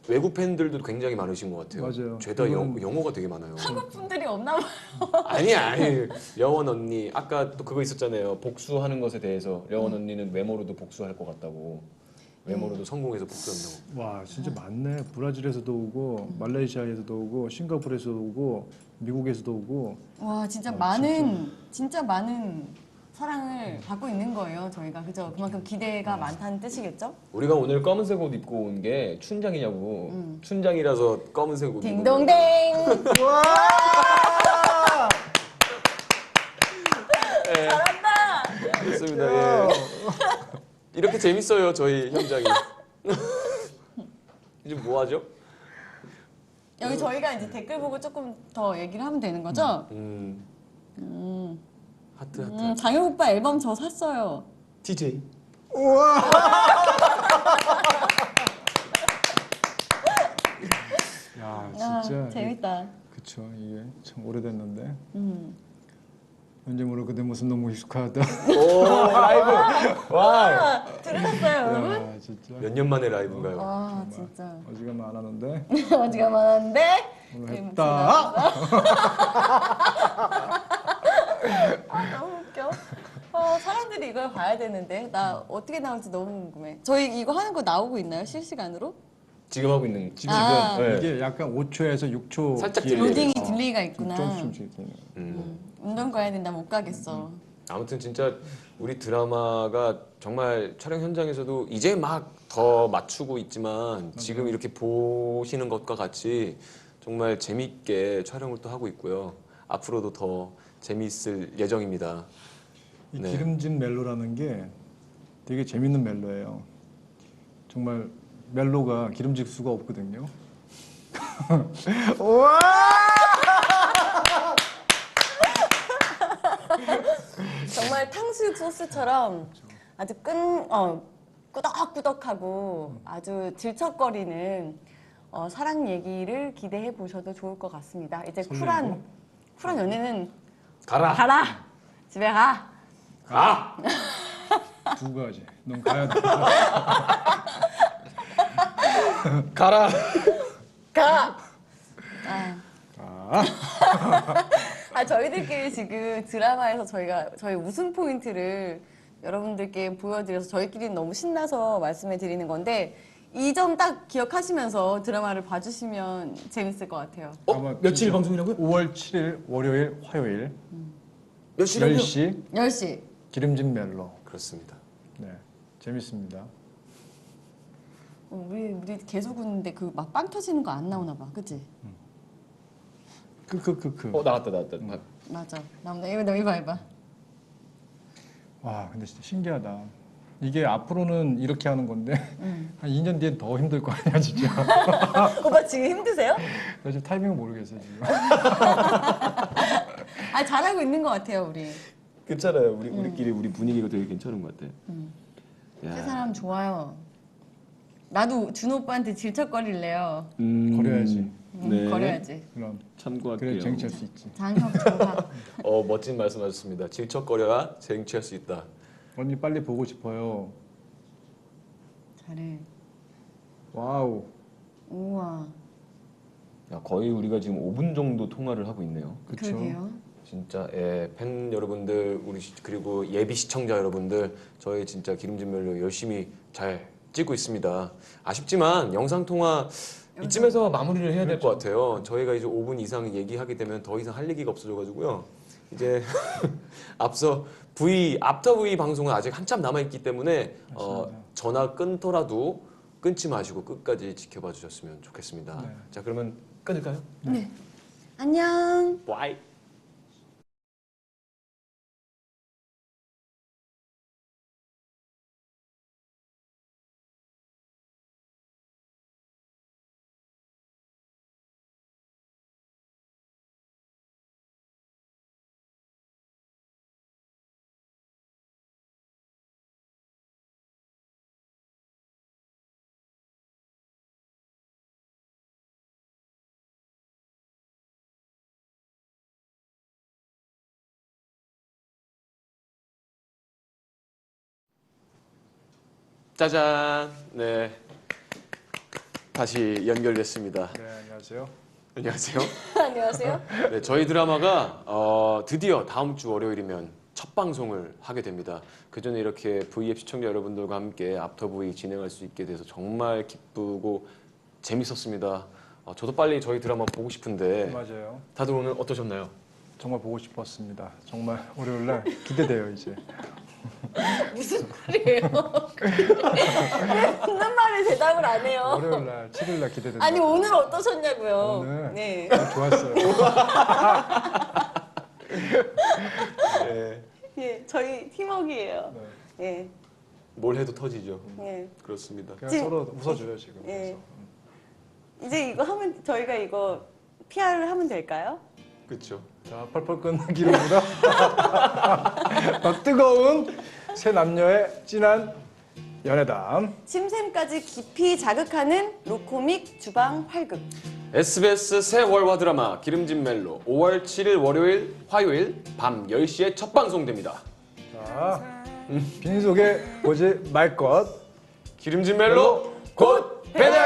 Speaker 1: 외국 팬들도 굉장히 많으신 것 같아요.
Speaker 3: 맞아요.
Speaker 1: 죄다 영어가 되게 많아요.
Speaker 5: 한국 분들이 없나 봐요.
Speaker 1: 아니. 려원 언니 아까 또 그거 있었잖아요. 복수하는 것에 대해서 려원 언니는 외모로도 복수할 것 같다고. 외모로도 성공해서 복수한다고.
Speaker 3: 와 진짜 많네. 브라질에서도 오고 말레이시아에서도 오고 싱가포르에서도 오고 미국에서도 오고.
Speaker 6: 와 진짜
Speaker 3: 아,
Speaker 6: 진짜 많은 사랑을 받고 있는 거예요. 저희가 그죠? 그만큼 기대가 많다는 뜻이겠죠?
Speaker 1: 우리가 오늘 검은색 옷 입고 온 게 춘장이냐고. 춘장이라서 검은색 옷 입고 온 거예요.
Speaker 6: 딩동댕.
Speaker 1: 잘한다. 좋습니다. 예. 이렇게 재밌어요 저희 현장이. 이제 뭐 하죠?
Speaker 6: 여기 저희가 이제 댓글 보고 조금 더 얘기를 하면 되는 거죠?
Speaker 1: 하트.
Speaker 6: 장혁 오빠 앨범 저 샀어요.
Speaker 1: TJ.
Speaker 3: 야
Speaker 6: 아,
Speaker 3: 진짜.
Speaker 6: 재밌다.
Speaker 3: 그쵸 이게 참 오래됐는데. 왠지 모르게 내 모습 너무 익숙하다.
Speaker 1: 오 라이브. 와.
Speaker 6: 들으셨어요, 여러분?
Speaker 3: 야 진짜
Speaker 1: 몇 년 만에 라이브인가요?
Speaker 6: 와 진짜
Speaker 3: 어지간만 안 하는데
Speaker 6: 어지가 많았는데
Speaker 3: 오늘
Speaker 6: 그
Speaker 3: 했다.
Speaker 6: 너무 웃겨. 사람들이 이걸 봐야 되는데 나 어떻게 나올지 너무 궁금해. 저희 이거 하는 거 나오고 있나요? 실시간으로?
Speaker 1: 지금 하고 있는 지금.
Speaker 6: 아.
Speaker 1: 네.
Speaker 3: 이게 약간 5초에서 6초
Speaker 1: 살짝
Speaker 3: 뒤에
Speaker 6: 로딩이
Speaker 3: 있어서
Speaker 6: 딜레이가 있구나.
Speaker 3: 조금씩 이렇게.
Speaker 6: 운동 가야 된다 못 가겠어.
Speaker 1: 아무튼 진짜 우리 드라마가 정말 촬영 현장에서도 이제 막 더 맞추고 있지만 지금 이렇게 보시는 것과 같이 정말 재밌게 촬영을 또 하고 있고요. 앞으로도 더 재미있을 예정입니다.
Speaker 3: 이
Speaker 1: 네.
Speaker 3: 기름진 멜로라는 게 되게 재밌는 멜로예요. 정말 멜로가 기름질 수가 없거든요. 와!
Speaker 2: 정말 탕수육 소스처럼 아주 꾸덕꾸덕하고 아주 질척거리는 사랑 얘기를 기대해 보셔도 좋을 것 같습니다. 이제 쿨한 연애는 가라 집에 가.
Speaker 3: 두 가지. 넌 가야 돼.
Speaker 1: 가라.
Speaker 2: 가.
Speaker 6: 저희들끼리 지금 드라마에서 저희 웃음 포인트를 여러분들께 보여드려서 저희끼리는 너무 신나서 말씀해 드리는 건데 이 점 딱 기억하시면서 드라마를 봐주시면 재밌을 것 같아요.
Speaker 3: 아마
Speaker 1: 며칠 방송이라고요?
Speaker 3: 5월 7일 월요일 화요일
Speaker 1: 몇 시라고요?
Speaker 3: 10시
Speaker 6: 10시.
Speaker 3: 기름진 멜로.
Speaker 1: 그렇습니다.
Speaker 3: 네. 재밌습니다.
Speaker 6: 우리 계속 웃는데 그 막 빵 터지는 거 안 나오나 봐. 그치?
Speaker 1: 나왔다.
Speaker 6: 맞아. 나온다. 이거 해봐.
Speaker 3: 와, 근데 진짜 신기하다. 이게 앞으로는 이렇게 하는 건데 한 2년 뒤엔 더 힘들 거 아니야, 진짜.
Speaker 2: 오빠 지금 힘드세요?
Speaker 3: 나 지금 타이밍을 모르겠어요, 지금.
Speaker 6: 잘하고 있는 것 같아요, 우리.
Speaker 1: 괜찮아요. 우리끼리 우리 분위기가 되게 괜찮은 것 같아.
Speaker 6: 세 사람 좋아요. 나도 준호 오빠한테 질척거릴래요.
Speaker 3: 거려야지.
Speaker 1: 네.
Speaker 6: 거려야지.
Speaker 3: 그럼
Speaker 1: 참고할게요.
Speaker 3: 그래 쟁취할 수 있지.
Speaker 6: 장혁 좋아.
Speaker 1: 멋진 말씀하셨습니다. 질척거려야 쟁취할 수 있다.
Speaker 3: 언니 빨리 보고 싶어요.
Speaker 6: 잘해.
Speaker 3: 와우.
Speaker 6: 우와.
Speaker 1: 야, 거의 우리가 지금 5분 정도 통화를 하고 있네요.
Speaker 3: 그쵸.
Speaker 6: 그러게요.
Speaker 1: 진짜 팬 여러분들 그리고 예비 시청자 여러분들 저희 진짜 기름진 멜로 열심히 잘 찍고 있습니다. 아쉽지만 영상 통화 이쯤에서 마무리를 해야 될 것 같아요. 저희가 이제 5분 이상 얘기하게 되면 더 이상 할 얘기가 없어져가지고요. 이제 앞터 V 방송은 아직 한참 남아 있기 때문에 전화 끊더라도 끊지 마시고 끝까지 지켜봐 주셨으면 좋겠습니다.
Speaker 3: 네.
Speaker 1: 자 그러면 끊을까요?
Speaker 6: 네. 안녕.
Speaker 1: 바이. 짜잔. 네. 다시 연결됐습니다.
Speaker 3: 네, 안녕하세요.
Speaker 1: 안녕하세요.
Speaker 2: 안녕하세요.
Speaker 1: 네, 저희 드라마가 드디어 다음 주 월요일이면 첫 방송을 하게 됩니다. 그 전에 이렇게 V앱 시청자 여러분들과 함께 앞터 V 진행할 수 있게 돼서 정말 기쁘고 재밌었습니다. 저도 빨리 저희 드라마 보고 싶은데
Speaker 3: 맞아요.
Speaker 1: 다들 오늘 어떠셨나요?
Speaker 3: 정말 보고 싶었습니다. 정말 월요일 날 기대돼요 이제.
Speaker 5: 무슨 말이에요?
Speaker 2: 묻는 말에 대답을 안 해요.
Speaker 3: 월요일 날 7일 날 기대된다.
Speaker 2: 아니 오늘 어떠셨냐고요.
Speaker 3: 오늘
Speaker 2: 네.
Speaker 3: 좋았어요.
Speaker 1: 네.
Speaker 2: 예, 저희 팀워크예요.
Speaker 3: 네.
Speaker 2: 예,
Speaker 1: 뭘 해도 터지죠.
Speaker 2: 예.
Speaker 1: 그렇습니다.
Speaker 3: 그냥
Speaker 2: 지금-
Speaker 3: 서로 웃어줘요 지금.
Speaker 2: 예.
Speaker 3: 그래서.
Speaker 2: 이제 이거 하면 저희가 이거 PR을 하면 될까요?
Speaker 1: 그렇죠.
Speaker 3: 자, 펄펄 끓는 기름보다 더 뜨거운 새 남녀의 진한 연애담.
Speaker 2: 침샘까지 깊이 자극하는 로코믹 주방 활극.
Speaker 1: SBS 새 월화 드라마 기름진 멜로 5월 7일 월요일 화요일 밤 10시에 첫 방송됩니다.
Speaker 3: 자, 빈속에 보지 말 것.
Speaker 1: 기름진 멜로 곧 배달!